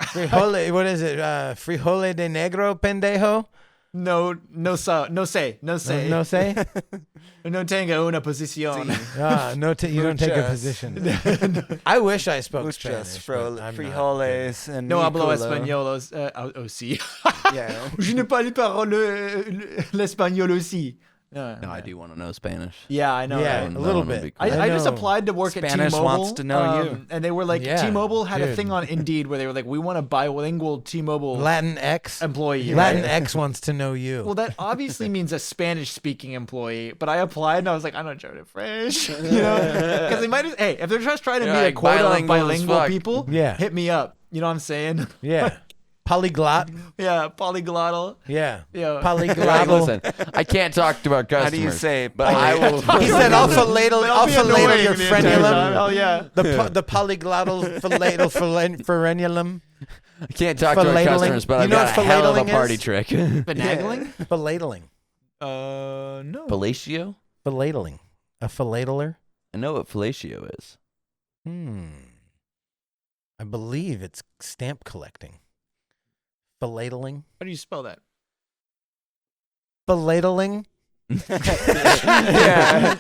Frijole, what is it? Frijole de negro, pendejo? No say. No say? No tenga una posición. You don't take a Muchas. position. I wish I spoke Muchas Spanish. but I'm not, frijoles and No hablo Nicola. español aussi. Yeah. Je ne parle pas l'espagnol aussi. No, No, I do want to know Spanish. Yeah, I know. Yeah, right? a little bit. I just know. applied to work Spanish at T-Mobile. wants to know you. And they were like, Yeah, T-Mobile had a dude. thing on Indeed where they were like, we want a bilingual T-Mobile Latin X. employee. Latin right? X wants to know you. Well, that obviously means a Spanish-speaking employee, but I applied and I was like, I don't German French, you know, because they might. Hey, if they're just trying to You're meet like a quota of bilingual as bilingual fuck. people, Yeah. hit me up. You know what I'm saying? Yeah. Polyglot. Yeah, polyglottal. Yeah. Yeah. Like, Polyglottal. listen, I can't talk to our customers. How do you say? But I will. He said, "I'll filladle your frenulum." Oh yeah. The polyglottal filladle frenulum. I can't talk to our Filadling. customers, but You I've know got a what hell of a filadling party is? trick. Finagling? Filadling. No. Fellatio? Filadling. A filadler? I know what fellatio is. I believe it's stamp collecting. Filadling. How do you spell that? Filadling. Yeah.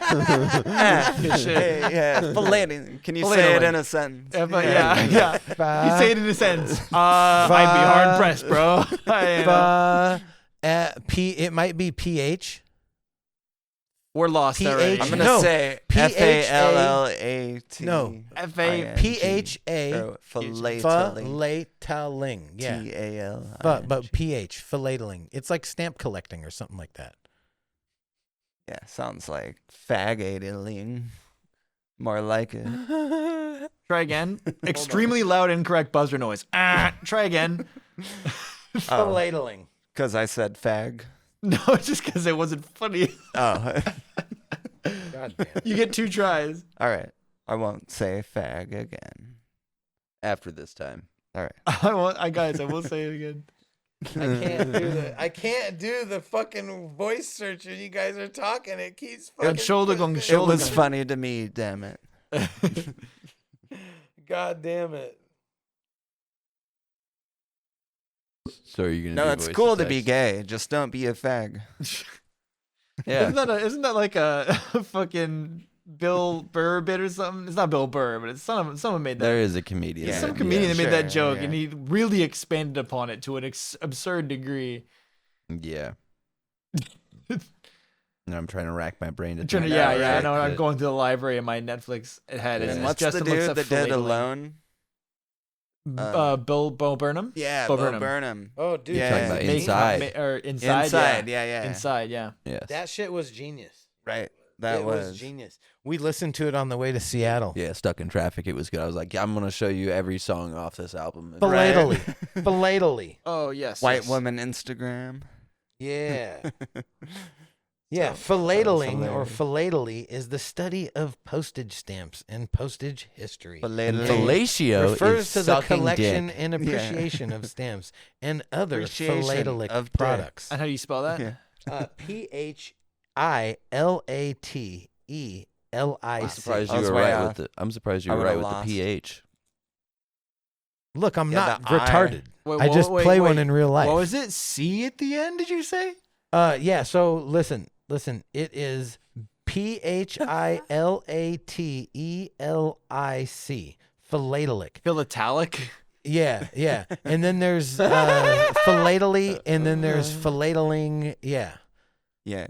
Good shit. Yeah. Filleting. Can you say Filleting. it in a sentence? Yeah, but yeah. You say it in a sentence. I'd be hard pressed, bro. It might be PH. We're lost already. I'm gonna No. say P-H-A- Fallat. No. F-A- PHA. Filatling. Filadling. Yeah. T-A-L. But PH. Filadling. It's like stamp collecting or something like that. Yeah, sounds like faggoting. More like it. Try again. Extremely loud, incorrect buzzer noise. Try again. Filatling. Because I said fag. No, just because it wasn't funny. Oh. God damn. You get 2 tries. All right. I won't say fag again. After this time. All right. I will say it again. I can't do the fucking voice search when you guys are talking. It keeps And fucking. It was funny to me, damn it. God damn it. So are you gonna? No, do it's voice cool to to be text? gay. Just don't be a fag. Yeah. Isn't that like a fucking Bill Burr bit or something? It's not Bill Burr, but it's someone made that. There is a comedian. Yeah. Some comedian that made that Sure, joke, yeah. and he really expanded upon it to an absurd degree. Yeah. And I'm trying to rack my brain to. Trying to- think yeah, about yeah. I it. know. I'm going through the library, and my Netflix it had it. Yeah. It's What's Justin the looks dude up that did filatling. Alone? Bo Burnham. Yeah, Bo Bo Burnham. Burnham. Oh, dude. Yeah. Talking about Make- Inside. or inside. Inside, Yeah. yeah. Inside. Yeah. Yes. That shit was genius. Right. That It was genius. We listened to it on the way to Seattle. Yeah, stuck in traffic. It was good. I was like, I'm gonna show you every song off this album. Filately. Filately. Oh yes. White yes. woman Instagram. Yeah. Yeah, philatling or hilarious. philately is the study of postage stamps and postage history. And Philately. fellatio Refers is to the sucking collection dick. and appreciation of stamps and other Appreciation philatelic of dick. products. And how do you spell that? Yeah. Philatelic. I'm surprised I you was were way right off. with the. I'm surprised you I were would've right with lost. the pH. Look, I'm Yeah, not the I. retarded. Wait, I just play one in real life. What was it? C at the end? Did you say? Yeah, so listen. It is Philatelic. Philatelic. Philatelic. Yeah. And then there's philately, and then there's philatling. Yeah. Yeah.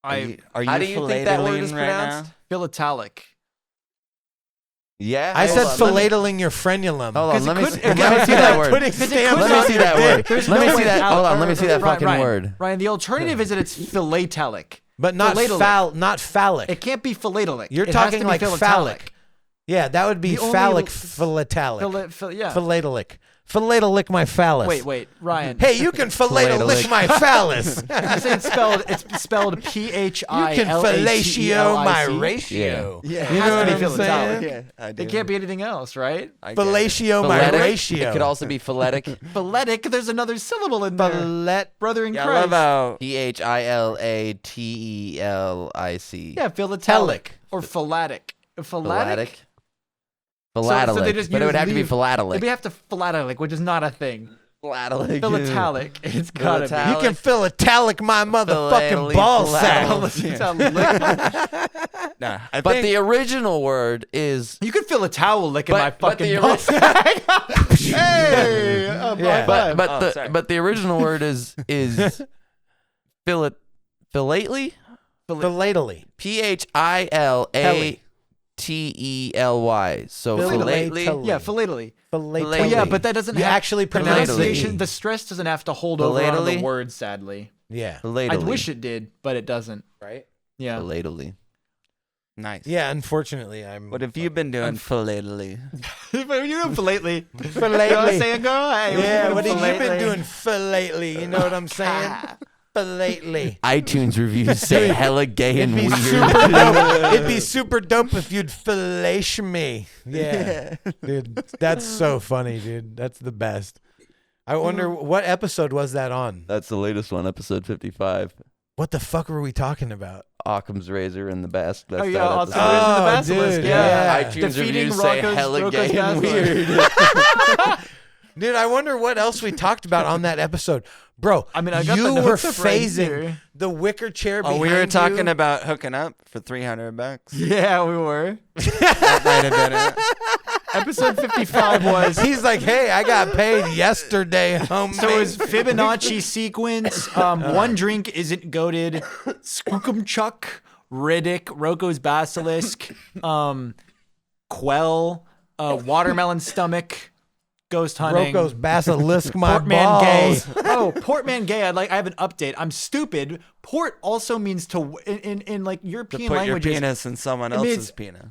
I Are you How do you think that word is philatling right now? pronounced? philatelic. Yeah. I said Hold on, philatling your frenulum. Hold on, let me could- see, it let me could- see that word. Putting Because it stamps could Let be- me see that word. There's Let me no see that. Alex- Hold on, let me see that fucking Ryan, word. Ryan, the alternative is that it's philatelic. But not Philatelic. not phallic. It can't be philatelic. You're It has talking to be like philatelic. phallic. Yeah, that would be The only phallic l- philatelic. Yeah. Philatelic. Philatelic my phallus. Wait, Ryan. Hey, you can philatelic my phallus. You say it's spelled PHILATELIC. You can fellatio my ratio. Yeah. It You has know to be what I'm saying? philatelic. Yeah, I do. It can't be anything else, right? I get it. Fellatio my Phonetic. ratio. It could also be phonetic. Phonetic. There's another syllable in there. Philet. Brother in Yeah, I Christ. love how PHILATELIC. Yeah, philatelic or philatic. Philatic. Philatelic. they just But it would have to be leave- philatelic. We have to philatelic, which is not a thing. Philatelic. Philatelic. It's gotta be. You can philatelic my motherfucking ball sack. Nah, But the original word is. You could fill a towel licking my But the fucking ball sack. Hey, Yeah. high five. But the original word is philately. Philately. PHILATELY. So philately. Yeah, philately. Philately. Well, yeah, but that doesn't You have actually pronounce the pronunciation. E. The stress doesn't have to hold over on the Philately? word, sadly. Yeah. I wish it did, but it doesn't. Right? Yeah. Philately. nice. Yeah, unfortunately, I'm. What have you been doing philately? What are you doing philately? Philately. You know what I'm saying, girl? Hey, Yeah, what have you been philately? doing philately? You know what I'm saying? Philately. iTunes reviews say hella gay and weird. Super dope. It'd be super dope if you'd fillet me. Yeah. Dude, that's so funny, dude. That's the best. I wonder what episode was that on? That's the latest one, episode 55. What the fuck were we talking about? Occam's razor and the bast. That's Oh, yeah, that Occam's episode. razor. Oh, the basilisk, dude, yeah. iTunes Defeating reviews say Rocco's- hella Rocco's gay and basilisk. weird. Dude, I wonder what else we talked about on that episode. Bro, I mean, I got you the were notes up right phasing here. the wicker chair Oh, behind we were talking you. about hooking up for $300. Yeah, we were. That might have been it. Episode 55 was. He's like, hey, I got paid yesterday, homie. So it was Fibonacci sequence. One drink isn't goated. Skookumchuck, Riddick, Rocco's basilisk, Quell, watermelon stomach, ghost hunting. Broco's basilisk my Portman gay. balls. Oh, Portman gay. I have an update. I'm stupid. Port also means to in like To European put languages. your penis in someone else's penis.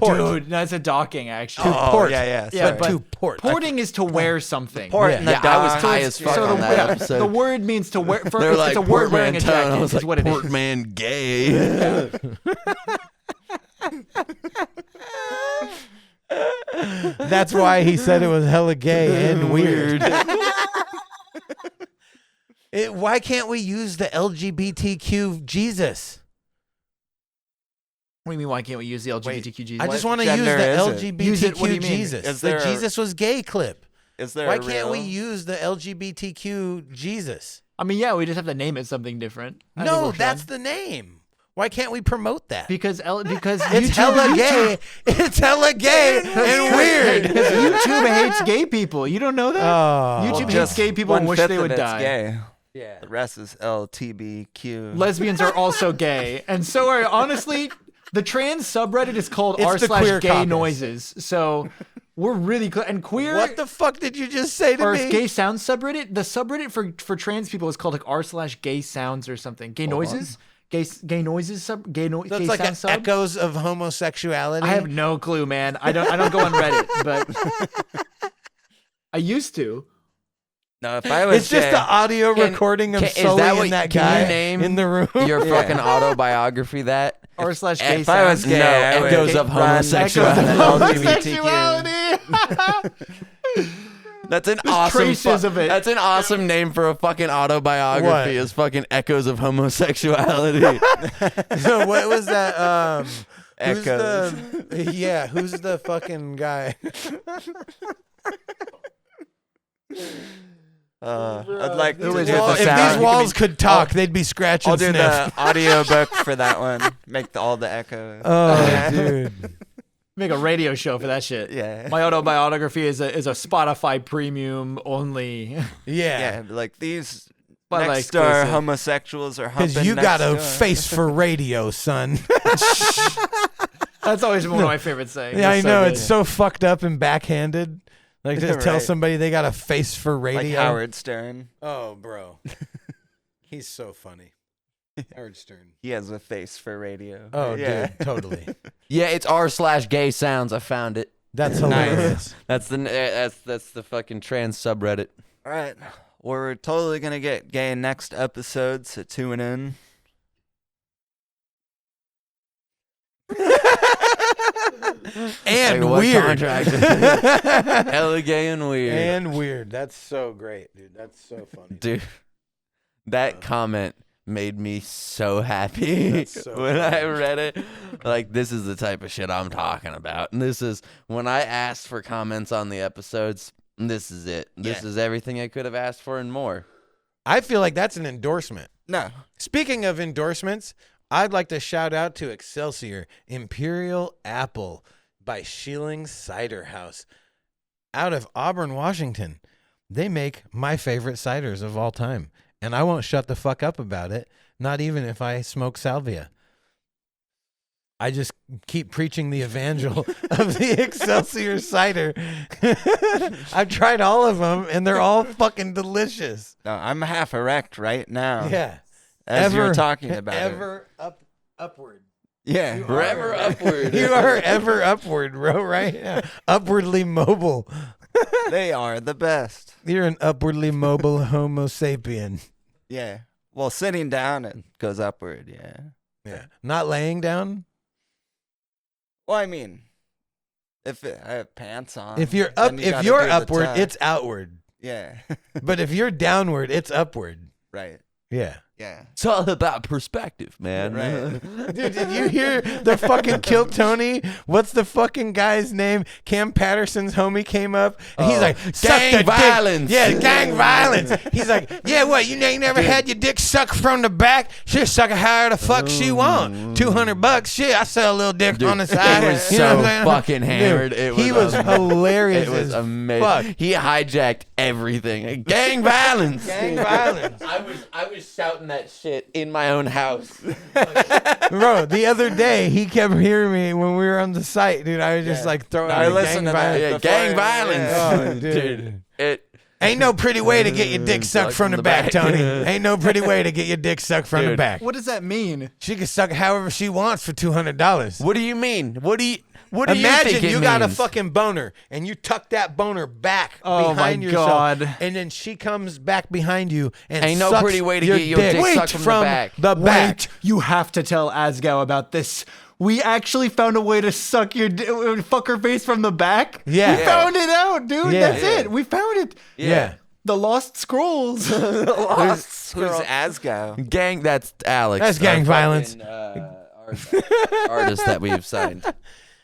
Dude, that's a docking actually. Oh, yeah. Yeah, Sorry. but to port. porting is to wear something. Port in the Yeah, I was dock. high as fuck on that episode. The word means to wear. They're It's like a word wearing a portmanteau, and jacket. I was Is like, what it is. Portman gay. That's why he said it was hella gay and weird. Why can't we use the LGBTQ Jesus? What do you mean? Why can't we use the LGBTQ Jesus? I just want to use gender the is it? Use it, what do LGBTQ you mean? Jesus. Is The there a- Jesus was gay clip. Is there Why a can't we real- use the LGBTQ Jesus? I mean, yeah, we just have to name it something different. I think No, we're that's fine. the name. Why can't we promote that? because It's YouTube, hella gay. It's hella gay and weird. Because YouTube hates gay people. You don't know that? Oh. YouTube hates Just gay people and wish 1/5 they of would it's die. Gay. Yeah. The rest is LTBQ. Lesbians are also gay, and so are honestly. The trans subreddit is called It's the queer r/gay caucus. noises. So we're really and queer. What the fuck did you just say to or me? gay sounds subreddit. The subreddit for trans people is called like r/gay sounds or something. Gay noises. Gay noises sub. Gay So gay it's like sound sub. echoes of homosexuality. I have no clue, man. I don't go on Reddit, but I used to. No, if I was It's just gay, the audio recording of is Sully that and what- that can guy you name in the room. Your fucking autobiography that? r/gay if I was sounds. gay, No, I would echoes of run homosexuality. LGBTQ. That's an awesome traces of it. That's an awesome name for a fucking autobiography. What? Is fucking echoes of homosexuality. So what was that? Who's Echoes. who's the fucking guy? I'd like to Who do is the it? Well, if sound. these walls could talk, they'd be scratching I'll do sniff. the audiobook for that one. Make all the echoes. Oh, dude. Make a radio show for that shit. Yeah. My autobiography is a Spotify premium only. Yeah. Yeah, like these But next like door this- homosexuals are humping Because you next got a door. face for radio, son. That's always one of my favorite sayings. Yeah, I It's know. good. It's so fucked up and backhanded. Like, just tell Right. somebody they got a face for radio. like Howard Stern. Oh, bro. He's so funny. Howard Stern. He has a face for radio. Oh, yeah. dude. Totally. Yeah, it's r/gay sounds. I found it. That's hilarious. That's the fucking trans subreddit. All right. We're totally going to get gay next episode, so tune in. And Like, what weird. contract? Hella gay and weird. And weird. That's so great, dude. That's so funny. Dude, that comment made me so happy That's so when I funny. read it. Like, this is the type of shit I'm talking about. And this is when I asked for comments on the episodes. This is it. This is everything I could have asked for and more. I feel like that's an endorsement. No. Speaking of endorsements, I'd like to shout out to Excelsior Imperial Apple by Schilling Cider House out of Auburn, Washington. They make my favorite ciders of all time, and I won't shut the fuck up about it, not even if I smoke salvia. I just keep preaching the evangel of the Excelsior cider. I've tried all of them, and they're all fucking delicious. No, I'm half erect right now. Yeah. As you're talking about it. ever upward. Yeah. Forever upward. You are ever upward, bro, right? Yeah. Upwardly mobile. They are the best. You're an upwardly mobile Homo sapien. Yeah. Well, sitting down, it goes upward, yeah. Yeah. Not laying down. Well, I mean, if I have pants on. If you're then up, you if gotta you're do the upward, tuck. it's outward. Yeah. But if you're downward, it's upward. Right. Yeah. Yeah. It's all about perspective, man. Right. Dude, did you hear the fucking Kilt Tony? What's the fucking guy's name? Cam Patterson's homie came up and he's like, suck gang the dick." violence. Yeah, gang violence. He's like, yeah, what? You ain't never had your dick sucked from the back? She'll suck it however the fuck she want. $200. Shit, I sell a little dick Dude, on the side. it was You know so what I'm saying? fucking hammered. Dude, It he was was hilarious. It was as amazing. fuck. He hijacked everything. Gang violence. Gang violence. I was shouting done that shit in my own house. Bro, the other day he kept hearing me when we were on the site, dude. I was just like throwing I out listened gang to that. violence. Yeah, Before- gang violence. Oh, dude. It Ain't no pretty way to get your dick sucked from the back, Tony. Ain't no pretty way to get your dick sucked from the Dude. back. What does that mean? She can suck however she wants for $200. What do you mean? What do you Imagine think it you got a means? fucking boner and you tuck that boner back Oh, behind my yourself, God. and then she comes back behind you and Ain't no sucks pretty way to your get your dick Wait sucked from the back. The back. Wait, you have to tell Asgow about this. We actually found a way to suck your fuck her face from the back. Yeah. We found it out, dude. Yeah. That's it. We found it. Yeah. The Lost Scrolls. Who's Asgow? Gang, that's Alex. That's gang our violence. fucking, artist that we've signed.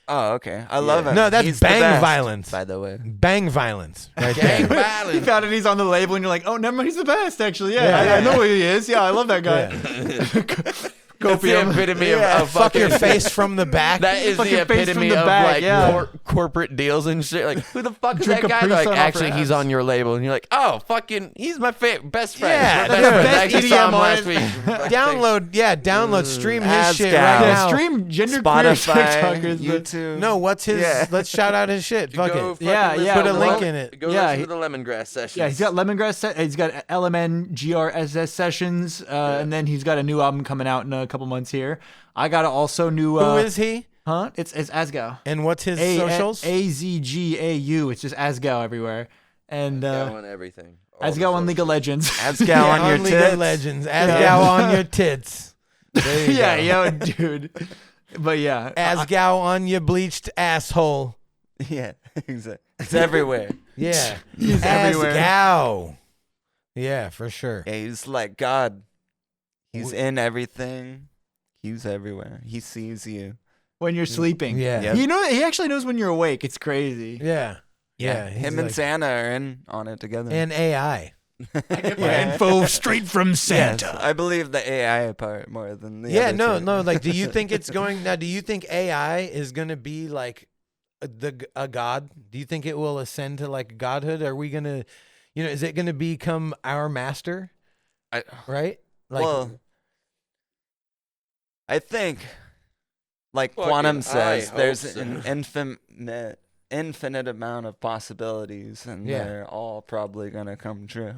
Oh, okay. I love him. No, that's He's the bang best, violence. by the way. Bang violence. Right Gang there. You violence. found it. He's on the label, and you're like, oh, never mind. He's the best, actually. Yeah, Yeah. I know who he is. Yeah, I love that guy. That's the epitome of Fuck your fucking. face from the back. That is Fucking the face from epitome the of back, like yeah. corporate deals and shit. Like, who the fuck is Drink that a guy? Prius They're like, on actually, upper he's abs. on your label, and you're like, oh, fucking, he's my best friend. Yeah, My best dude, friend. best I actually saw him EDM last on week. download, stream his shit Asgow. right Yeah, now. stream gender Spotify, queer TikTokers. but- YouTube. No, what's his? Yeah. Let's shout out his shit. Fuck Go it. fucking Yeah, listen yeah, to Put a the link le- in it. Go Yeah, listen to the Lemongrass sessions. Yeah, he's got Lemongrass. He's got LMN GRSS sessions, and then he's got a new album coming out in a couple months here. I got also new. Who is he? Huh? It's Asgow. And what's his socials? AZGAU. It's just Asgow everywhere. And Go on everything. All the Asgow on League of Legends. Asgow Yeah, on your League of tits. Legends. Asgow on your tits. There you yeah, go. yo, dude. But yeah, Asgow on your bleached asshole. Yeah, exactly. It's everywhere. Yeah. He's everywhere. Asgow. Yeah, for sure. Yeah, he's like God. He's in everything. He's everywhere. He sees you. when you're sleeping. Yeah. Yep. You know, he actually knows when you're awake. It's crazy. Yeah. Yeah. Him and Santa are in on it together. And AI. Yeah. Info straight from Yes, I believe the AI part more than the Yeah, other no, two. no. Like, do you think it's going now? Do you think AI is going to be like a god? Do you think it will ascend to like godhood? Are we gonna, is it going to become our master? Right? Like, Well, I think, like Fucking Quantum I says, hope there's so. an infinite amount of possibilities, and Yeah. they're all probably gonna come true.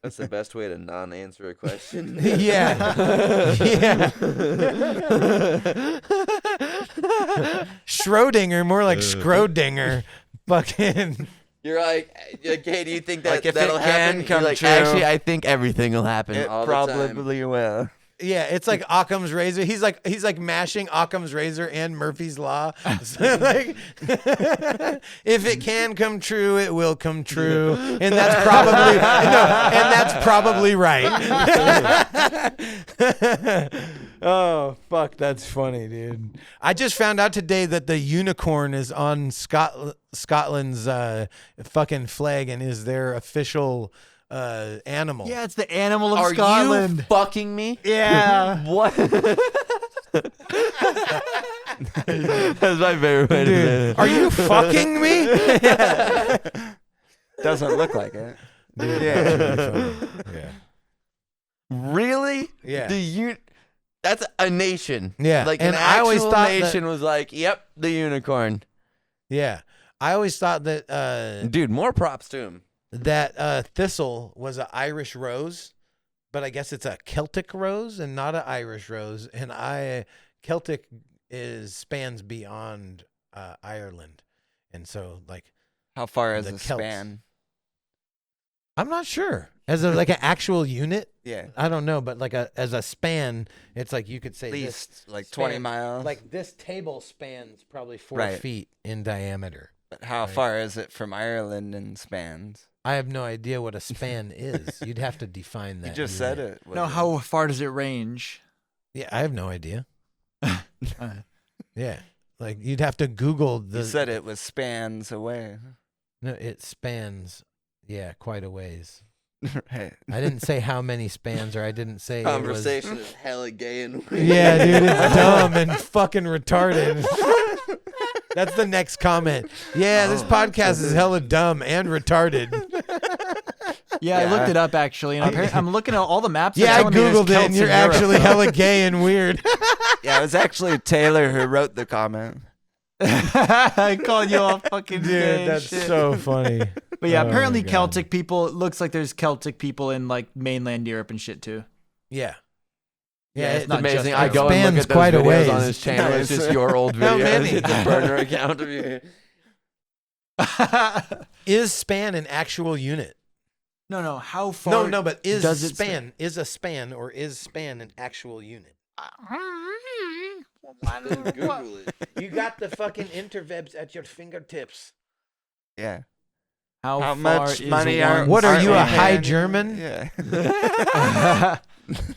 That's the best way to non-answer a question. yeah, yeah. Schrodinger, more like Schrodinger. Fucking. You're like, okay, do you think that Like, if it that'll can happen? You're come like, true, actually, I think everything will happen It all the time. probably will. Yeah, it's like Occam's razor. He's like mashing Occam's razor and Murphy's law. So like, if it can come true, it will come true, and that's probably right. Oh fuck, that's funny, dude. I just found out today that the unicorn is on Scotland's fucking flag and is their official animal. Yeah, it's the animal of Are Scotland. you fucking me? Yeah. What? That's my favorite way to say Dude, it. are you fucking me? Doesn't look like it. Yeah. Really? Yeah. That's a nation. Yeah, Like and an I always actual thought nation was like, yep, the unicorn. Yeah. I always thought that Dude, more props to him. thistle was an Irish rose, but I guess it's a Celtic rose and not an Irish rose. And Celtic spans beyond Ireland, and so like How far is The the Celts. span? I'm not sure as like an actual unit. Yeah, I don't know, but like as a span, it's like you could say at this least like 20 span- miles. Like this table spans probably 4 Right. feet in diameter. But how right. far is it from Ireland in spans? I have no idea what a span is. You'd have to define that. You just unit. said it. No, wasn't how far does it range? Yeah, I have no idea. Yeah, like you'd have to Google it? the. You said it was spans away. No, it spans. Yeah, quite a ways. Right. I didn't say how many spans, or I didn't say it was. Conversation is hella gay and weird. Yeah, dude, it's dumb and fucking retarded. That's the next comment. Yeah, this podcast is hella dumb and retarded. Yeah, I looked it up actually, and I'm looking at all the maps. Yeah, I telling me there's googled it, Celts and you're in Europe, actually though. hella gay and weird. Yeah, it was actually Taylor who wrote the comment. I called you all fucking Dude, gay and that's shit. so funny. But yeah, Oh apparently my God. Celtic people. It looks like there's Celtic people in like mainland Europe and shit too. Yeah. Yeah, it's It's not amazing. just I go and spans look at those quite a videos ways. on his channel. It's Nice. just your old How videos. many? It's a burner account of you. Is span an actual unit? No. How far? No, but is does it span is a span or is span an actual unit? Google it. You got the fucking interwebs at your fingertips. Yeah. How How far much is money one are? What are you, a we high paying? German? Yeah.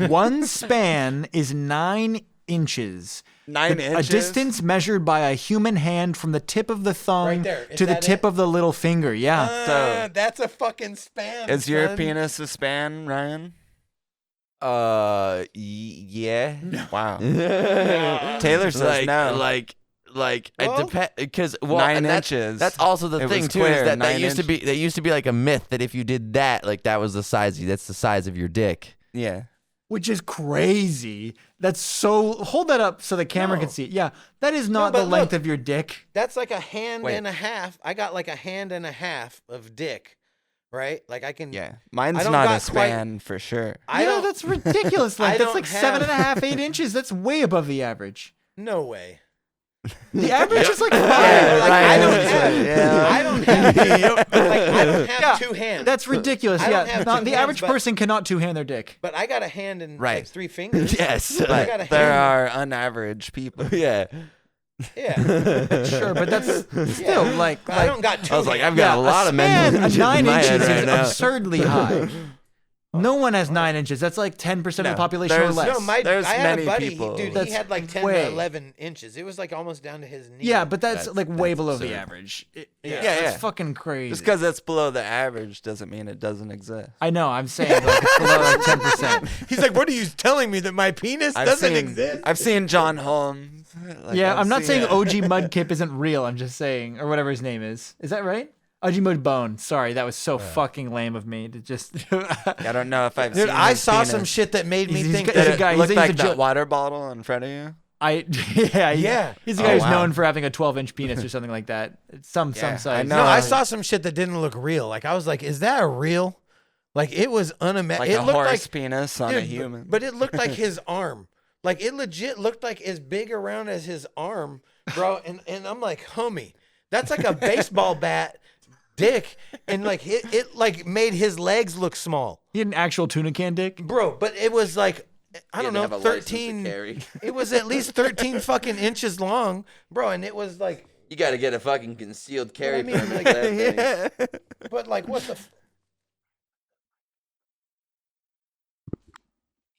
One span is 9 inches. 9 inches. A distance measured by a human hand from the tip of the thumb Right there. Is to the that tip it? of the little finger. Yeah. So- That's a fucking span. Is your son. penis a span, Ryan? Yeah. Wow. Taylor says no. Like Well, it depends because 9 inches. That's also the It thing was too. clear, Is that 9 used to be like a myth that if you did that, like that was the size. That's the size of your dick. Yeah. Which is crazy. That's so. Hold that up so the camera can No. see it. Yeah, that is not but the length look. of your dick. That's like a hand Wait. and a half. I got like a hand and a half of dick, right? Like I can. Yeah. I Mine's don't not a got quite- span for sure. I Yeah, don't. that's ridiculous. Like I that's don't like have- 7.5, 8 inches. That's way above the average. No way. The average is like 5. Yeah, Like, right. I don't Yeah. have. Yeah. I don't have. Like I don't have Yeah, two hands. That's ridiculous. I don't Yeah, have not, two the hands, average but- person cannot two-hand their dick. But I got a hand and Right. like 3 fingers. Yes. I got But a there hand. are unaverage people. Yeah. Yeah. Sure, but that's still like. But I don't got 2 I was like, I've hands. got a lot of span, men. a 9 in my head inches right is now. absurdly high. No one has 9 inches. That's like 10% of the No, population or there's- less. No, There's I had many a buddy. people. Dude, he That's had like 10 way- to 11 inches. It was like almost down to his knee. Yeah, but that's like way that's below absurd. the average. Yeah. Yeah, It's yeah. fucking crazy. Just because it's below the average doesn't mean it doesn't exist. I know. I'm saying like it's below like 10%. he's like, "What are you telling me that my penis doesn't exist?" I've seen John Holmes. Like, Yeah, I've I'm not seen saying it. OG Mudkip isn't real. I'm just saying, or whatever his name is. Is that right? OG Mudbone. Sorry, that was so fucking lame of me to just. I don't know if I've Dude, seen I his saw penis. some shit that made me He's think got- that he's a it guy- Looked he's like a that jo- water bottle in front of you. Yeah. He's the guy who's wow. known for having a 12-inch penis or something like that. Some Yeah, size. I know. No, I saw some shit that didn't look real. Like I was like, "Is that a real?" Like it was unimaginable. Like It a looked horse like penis on a Dude, human. but it looked like his arm. Like it legit looked like as big around as his arm, bro. And I'm like, homie, that's like a baseball bat dick, and like it like made his legs look small, He had an actual tuna can dick. bro. But it was like I don't You had know, to have a license to 13. carry. It was at least 13 fucking inches long, bro. And it was like, You got to get a fucking concealed carry I mean, permit. like- for that thing. but like what the.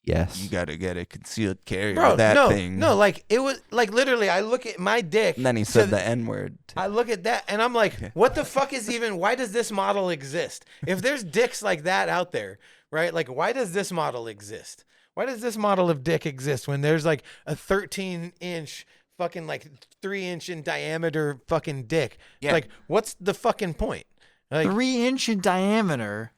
Yes. You gotta get a concealed carry Bro, with that no, thing. no, like it was like literally. I look at my dick, And then he to said the N word. I look at that and I'm like, what the fuck is even, why does this model exist? If there's dicks like that out there, right? Like, why does this model exist? Why does this model of dick exist when there's like a 13-inch fucking like 3-inch in diameter fucking dick? Yeah. Like, what's the fucking point? Like, 3-inch in diameter.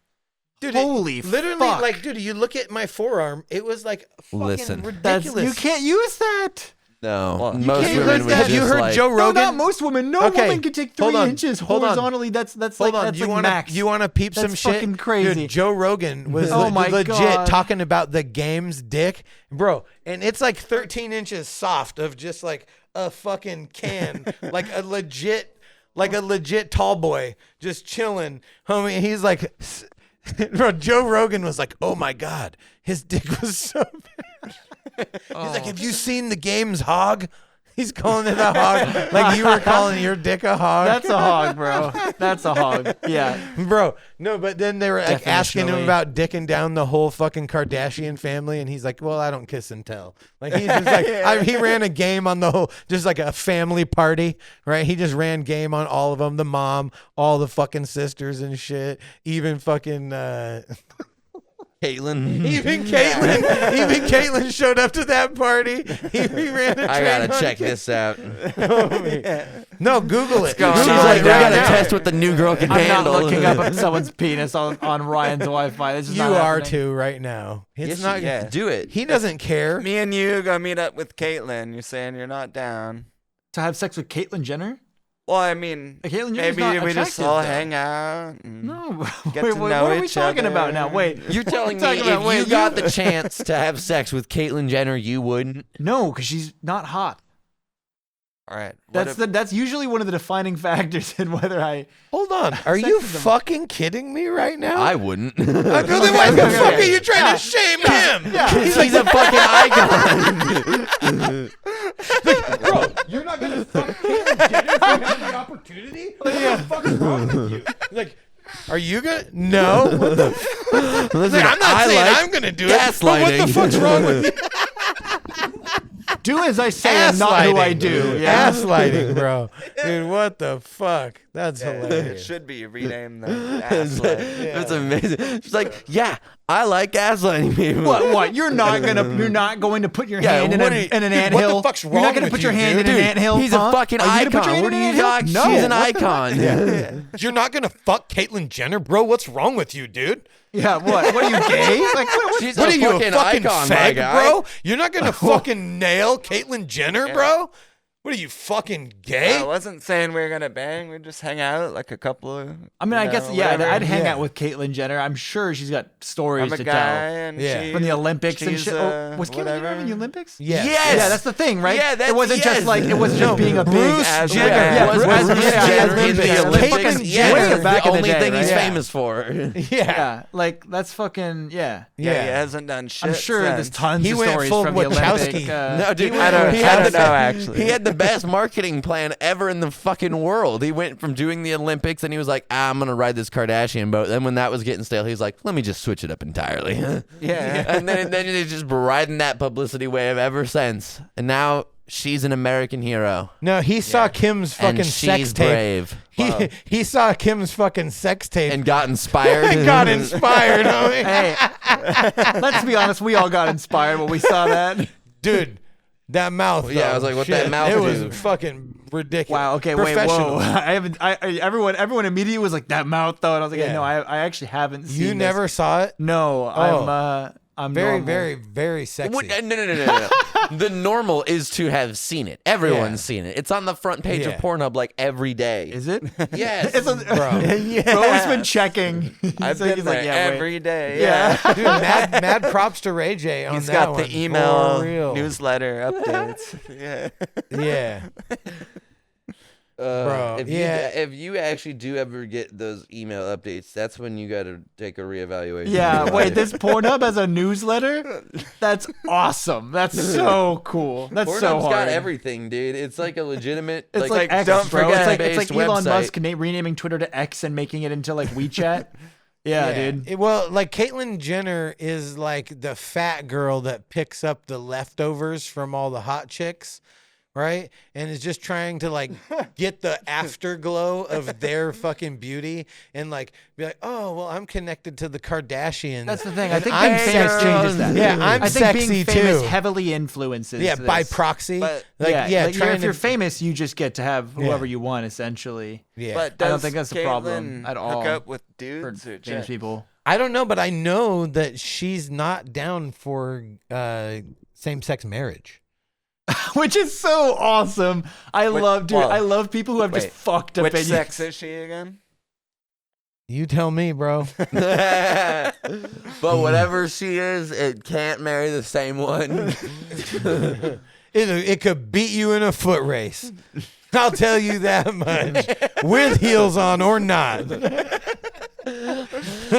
dude, Holy literally, fuck. like, dude, you look at my forearm, it was like fucking Listen. That's ridiculous. you can't use that. No. Well, you Most can't women use would that. Have you just heard like, Joe No, Rogan? not most women. No Okay, woman can take hold 3 on, inches hold on. horizontally. That's Hold like on, that's you like wanna max. you wanna peep some That's shit? fucking crazy. Dude, Joe Rogan was Oh my legit God. talking about the game's dick, bro, and it's like 13 inches soft of just like a fucking can, like a legit tall boy just chilling, homie. And he's like, bro, Joe Rogan was like, oh my God, his dick was so big. He's like, have you seen the game's hog? He's calling it a hog, like you were calling your dick a hog. That's a hog, bro. That's a hog. Yeah. Bro, no, but then they were like asking him Definitionally. about dicking down the whole fucking Kardashian family, and he's like, "Well, I don't kiss and tell." Like he's just like, he ran a game on the whole, just like a family party, right? He just ran game on all of them, the mom, all the fucking sisters and shit, even fucking. Caitlyn. Even Caitlyn showed up to that party. He ran a train I gotta on check Caitlyn. this out. No, Google it. going She's on like, we right gotta now? test what the new girl can I'm handle. not looking up someone's penis on Ryan's Wi-Fi. This is You not are happening. too right now. It's Yes, not. yeah. Do it. He doesn't care. Me and you go meet up with Caitlyn. You're saying you're not down. To have sex with Caitlyn Jenner? Well, I mean, Caitlyn Jenner's maybe not we just attractive, all though. hang out. And No. Get Wait, to what know are we each talking about now? other. Wait. You're telling me talking if about- wait, you got the chance to have sex with Caitlyn Jenner, you wouldn't? No, because she's not hot. All right. what if- That's usually one of the defining factors in whether I. Hold on. Are Sex you is a- fucking kidding me right now? I wouldn't. Then why the okay, fuck okay. are you trying to shame him? Yeah. He's a fucking icon. Bro, you're not gonna fuck Caitlyn Jenner if you have the opportunity? What the fuck is wrong with you? Like, are you gonna? No. What the? Listen, I'm not I saying like I'm gonna do it. But what the gaslighting. fuck's wrong with you? Do as I say and not who I do. Yeah. Gaslighting, bro. Dude, what the fuck? That's It hilarious. should be renamed the Asslight. That's amazing. She's like, yeah, I like gaslighting people. What? You're not going to put your Yeah, hand in, what in an dude, anthill. what the fuck's You're wrong not gonna with put your you, hand dude? in an anthill. He's huh? a fucking Are you gonna put your icon. hand What in do an you anthill? got? No. She's an What the- icon. You're not gonna fuck Caitlyn Jenner, bro? What's wrong with you, dude? Yeah. What? What are you gay? Like what? She's What a are you, a fucking fucking icon, my fag, guy. bro? You're not gonna fucking nail Caitlyn Jenner, bro? What are you, fucking gay? I wasn't saying we were gonna bang. We just hang out like a couple of. I mean, I you guess know, yeah. whatever. I'd hang Yeah. out with Caitlyn Jenner. I'm sure she's got stories I'm a to guy, tell and Yeah. she, from the Olympics and she's, shit. Was Caitlyn whatever. Jenner in the Olympics? Yes. Yes. Yeah, that's the thing, right? Yeah, that's it wasn't just yes. like it wasn't just being a big Bruce As Jenner. well. Yeah, was Bruce Bruce Jenner Jenner in in the the Olympics. Olympics? Fucking Yes, way that's back the in the only day, thing right? he's Yeah. famous for. Yeah. Yeah, like that's fucking yeah. Yeah, Yeah. he hasn't done shit. I'm sure there's since. tons He of went stories full from the Wachowski. Olympic. No, dude, I don't know, actually. He had the best marketing plan ever in the fucking world. He went from doing the Olympics and he was like, I'm going to ride this Kardashian boat. Then when that was getting stale, he was like, let me just switch it up entirely. Yeah. And then he's just been riding that publicity wave ever since. And now she's an American hero. No, he saw Kim's fucking And sex she's tape. brave. He saw Kim's fucking sex tape And got inspired. and got inspired, homie. Hey, let's be honest. We all got inspired when we saw that. Dude, that mouth. Yeah, I though, was like, what shit, that mouth It do? was fucking ridiculous. Wow. Okay. Wait. Professional. Whoa. I haven't. Everyone immediately was like that mouth though, and I was like, Yeah. no, I actually haven't seen. You this. never saw it? No. I'm Very, normal. very, very sexy. What? No. The normal is to have seen it. Everyone's seen it. It's on the front page of Yeah. Pornhub like every day. Is it? Yes. It's a, Bro. yeah. Bro's been checking. I've So been he's there like, yeah, wait. every day. Yeah. Dude, mad props to Ray J on He's that got one. the email For real. newsletter updates. Yeah. Yeah. Bro, If you actually do ever get those email updates, that's when you got to take a reevaluation. Yeah, of your wait, life. this Pornhub has a newsletter? That's awesome. That's so cool. That's Pornhub's so hard. got everything, dude. It's like a legitimate. It's like X, don't bro. forget- It's like based Elon website. Musk renaming Twitter to X and making it into like WeChat. Yeah, dude. Well, like Caitlyn Jenner is like the fat girl that picks up the leftovers from all the hot chicks, right? And is just trying to like get the afterglow of their fucking beauty and like be like, oh, well, I'm connected to the Kardashians. That's the thing. I and think I'm being famous sexy. changes that. Yeah, I'm I think sexy being famous too. heavily influences Yeah, this. by proxy. But- like, yeah, like, trying if you're to, famous, you just get to have whoever you want, essentially. yeah. But I does don't think that's a problem Caitlyn at all Hook up with For dudes or famous chicks? people. I don't know, but I know that she's not down for same-sex marriage. Which is so awesome. I love people who have just wait, fucked Which opinions. sex is she again? You tell me, bro. But whatever she is, it can't marry the same one. It could beat you in a foot race. I'll tell you that much. With heels on or not.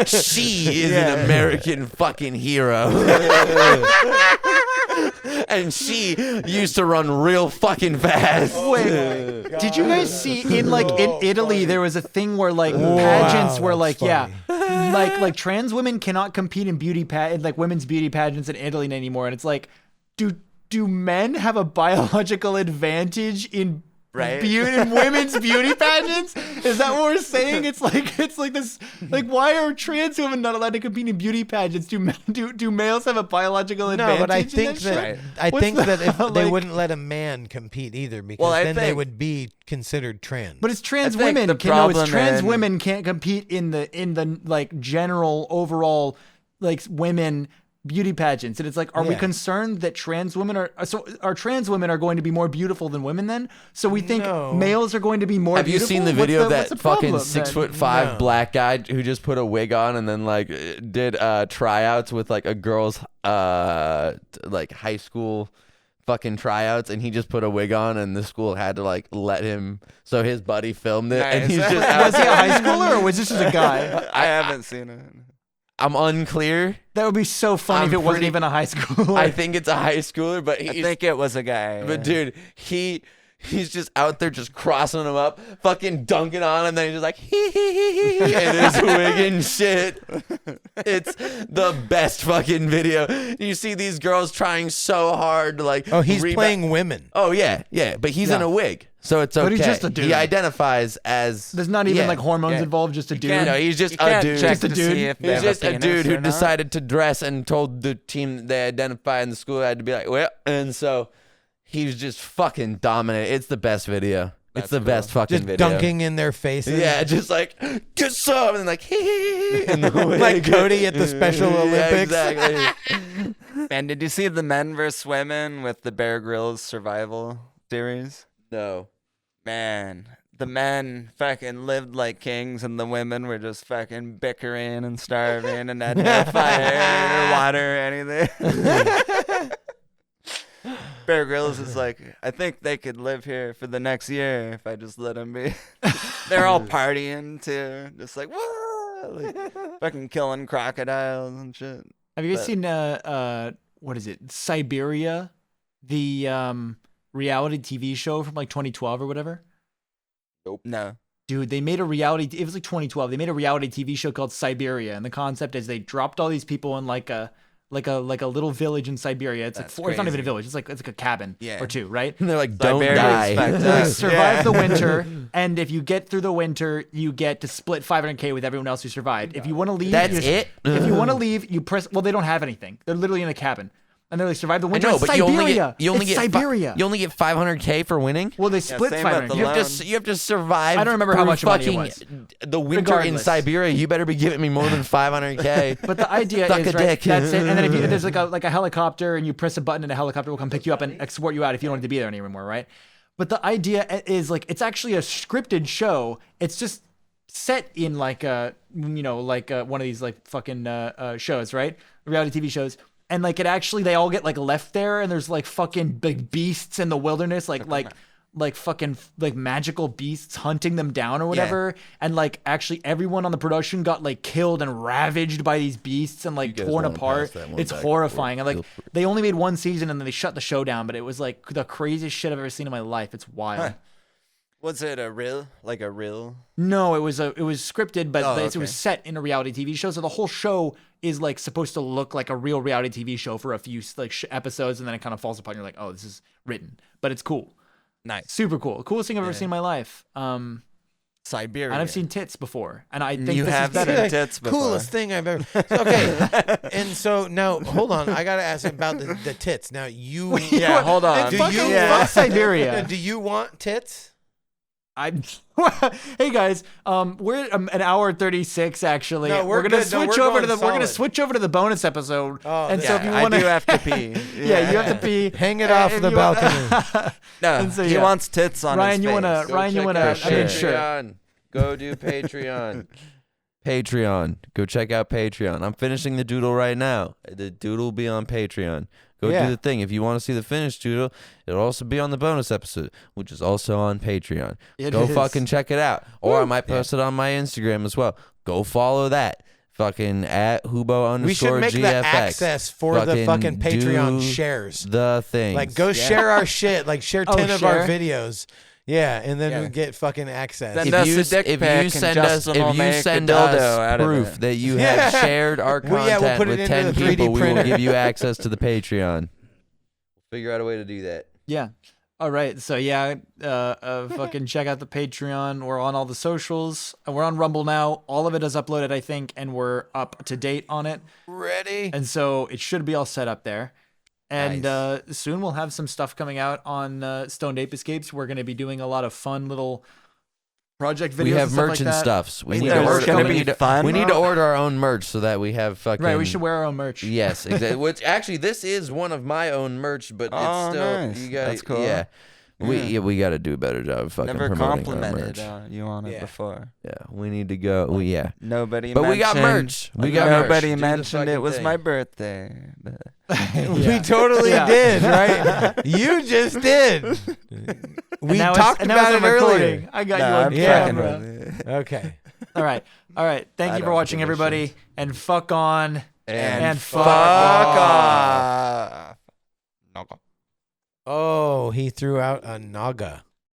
She is an American fucking hero. And she used to run real fucking fast. Wait, did you guys see in Italy there was a thing where like pageants were that's like like trans women cannot compete in like women's beauty pageants in Italy anymore, and it's like do men have a biological advantage in Right? Women's beauty pageants? Is that what we're saying? It's like this. Like, why are trans women not allowed to compete in beauty pageants? Do males have a biological advantage? No, but I in think that that shit? that if they like- wouldn't let a man compete either, because then they would be considered trans. But it's trans I think women. the problem trans in- women can't compete in the like general overall like women beauty pageants. And it's like, are we concerned that trans women are trans women are going to be more beautiful than women then? So we think males are going to be more beautiful? Have you seen the video of what's that the problem, fucking then? 6'5" black guy who just put a wig on and then like did tryouts with like a girl's like high school fucking tryouts, and he just put a wig on and the school had to like let him, so his buddy filmed it. And he's just Was he a high schooler or was this just a guy? I haven't seen it. I'm unclear. That would be so funny if it wasn't even a high schooler. I think it's a high schooler, but I think it was a guy. But dude, he's just out there just crossing them up, fucking dunking on, and then he's just like hee and his wig and shit. It's the best fucking video. You see these girls trying so hard to like. Oh, he's playing women. Oh yeah, but he's in a wig, so it's okay. But he's just a dude. He identifies as. There's not even like hormones involved, just a dude. No, he's just a dude. Just a dude. He's just a dude who decided to dress and told the team they identify in the school had to be like, well, and so he's just fucking dominant. It's the best video. It's the best fucking Just video. dunking in their faces. Yeah, just like, get some, and like, and the wig. Like Cody at the Special Olympics. Yeah, exactly. Man, did you see the men versus women with the Bear Grylls survival series? No. Man, the men fucking lived like kings and the women were just fucking bickering and starving and had no fire or water or anything. Bear Grylls is like, I think they could live here for the next year if I just let them be. They're all partying too, just like, whoa, like, fucking killing crocodiles and shit. Have you guys seen what is it? Siberia, the reality TV show from like 2012 or whatever? Nope. No. Dude, they made a reality. It was like 2012. They made a reality TV show called Siberia, and the concept is they dropped all these people in like a little village in Siberia. It's That's like it's not even a crazy. village. It's like a cabin or two, right? And they're like, don't Siberia's die. fucked They up. survive the winter, and if you get through the winter, you get to split $500K with everyone else who survived. If you want to leave, That's it? If you want to leave, you press. Well, they don't have anything. They're literally in a cabin, and they survive the I winter. know, It's but Siberia. you only It's get Siberia. you only get $500K for winning. Well, they split same with 500. the You loan. have You have to survive. I don't remember how through much money it fucking was. the winter in Regardless. Siberia. You better be giving me more than $500K. But the idea Suck is a right, dick. that's it. And then if you, there's like a helicopter, and you press a button, and a helicopter will come pick you up and escort you out if you don't need to be there anymore, right? But the idea is like it's actually a scripted show. It's just set in like one of these like fucking shows, right? Reality TV shows. And like it actually, they all get like left there, and there's like fucking big beasts in the wilderness, like fucking like magical beasts hunting them down or whatever. And like actually everyone on the production got like killed and ravaged by these beasts and like guys torn wanna apart. pass that one It's back horrifying. And like Feel free. they only made one season and then they shut the show down, but it was like the craziest shit I've ever seen in my life. It's wild. Was it a real? No, it was scripted, but it okay. was set in a reality TV show. So the whole show is like supposed to look like a real reality TV show for a few like episodes, and then it kind of falls apart. And you're like, oh, this is written, but it's cool, Nice. super cool, coolest thing I've ever seen in my life. Siberia. And I've seen tits before, and I think You this have is better. seen tits before. Coolest thing I've ever. Okay, and so now hold on. I gotta ask about the tits. Now you. Yeah, hold on. Do Fucking you fuck Siberia. Do you want tits? Hey guys, we're an hour 36 actually. No, we're gonna good. No, switch we're over to going we're gonna solid. switch over to the bonus episode. Oh, and so if you I want do have to pee. yeah, you have to pee. Hang it off If the you want- balcony. No, And so, he yeah. wants tits on Ryan, his you face. wanna Ryan, you Check wanna out I mean shit. sure. Patreon. Go do Patreon. Patreon. Go check out Patreon. I'm finishing the doodle right now. The doodle will be on Patreon. Go Yeah. do the thing. If you want to see the finished doodle, it'll also be on the bonus episode, which is also on Patreon. It Go is. fucking check it out. Or I might post it on my Instagram as well. Go follow that. Fucking at Hubo_GFX. We should make the access for the fucking Patreon do shares. The thing. Like, go share our shit. Like, share 10 of our share? videos. Yeah, and then Yeah. we get fucking access. Then if that's you, a dick if pic you and send us, Justin will if you make a send dildo us out of proof it. that you have shared our Well, yeah, content we'll put it with into 10 the 3D people, we will printer. give you access to the Patreon. Figure out a way to do that. Yeah. All right, so yeah, fucking check out the Patreon. We're on all the socials. We're on Rumble now. All of it is uploaded, I think, and we're up to date on it. Ready? And so it should be all set up there. And Nice. soon we'll have some stuff coming out on Stoned Ape Escapes. We're going to be doing a lot of fun little project videos. We have and stuff merch like and that. stuffs. We Wait, need there's to order. gonna We be need to, fun? we need to order our own merch so that we have fucking. Right, we should wear our own merch. Yes, exactly. Which actually, this is one of my own merch, but Oh, it's still nice. you got. That's cool. Yeah. Yeah. We got to do a better job of fucking Never promoting our complimented merch. you on it Yeah. before. Yeah, we need to go. Yeah, Nobody. but we got mentioned- merch. We got merch. Nobody Do the mentioned it fucking was thing. my birthday. but- We totally Yeah. did, right? You just did. We And talked and about it I'm earlier. recording. I got No, you on I'm Yeah. fucking camera. with it. Okay. All right. Thank I you for don't watching, give a everybody. shit. And fuck on. And fuck off. Oh, he threw out a naga.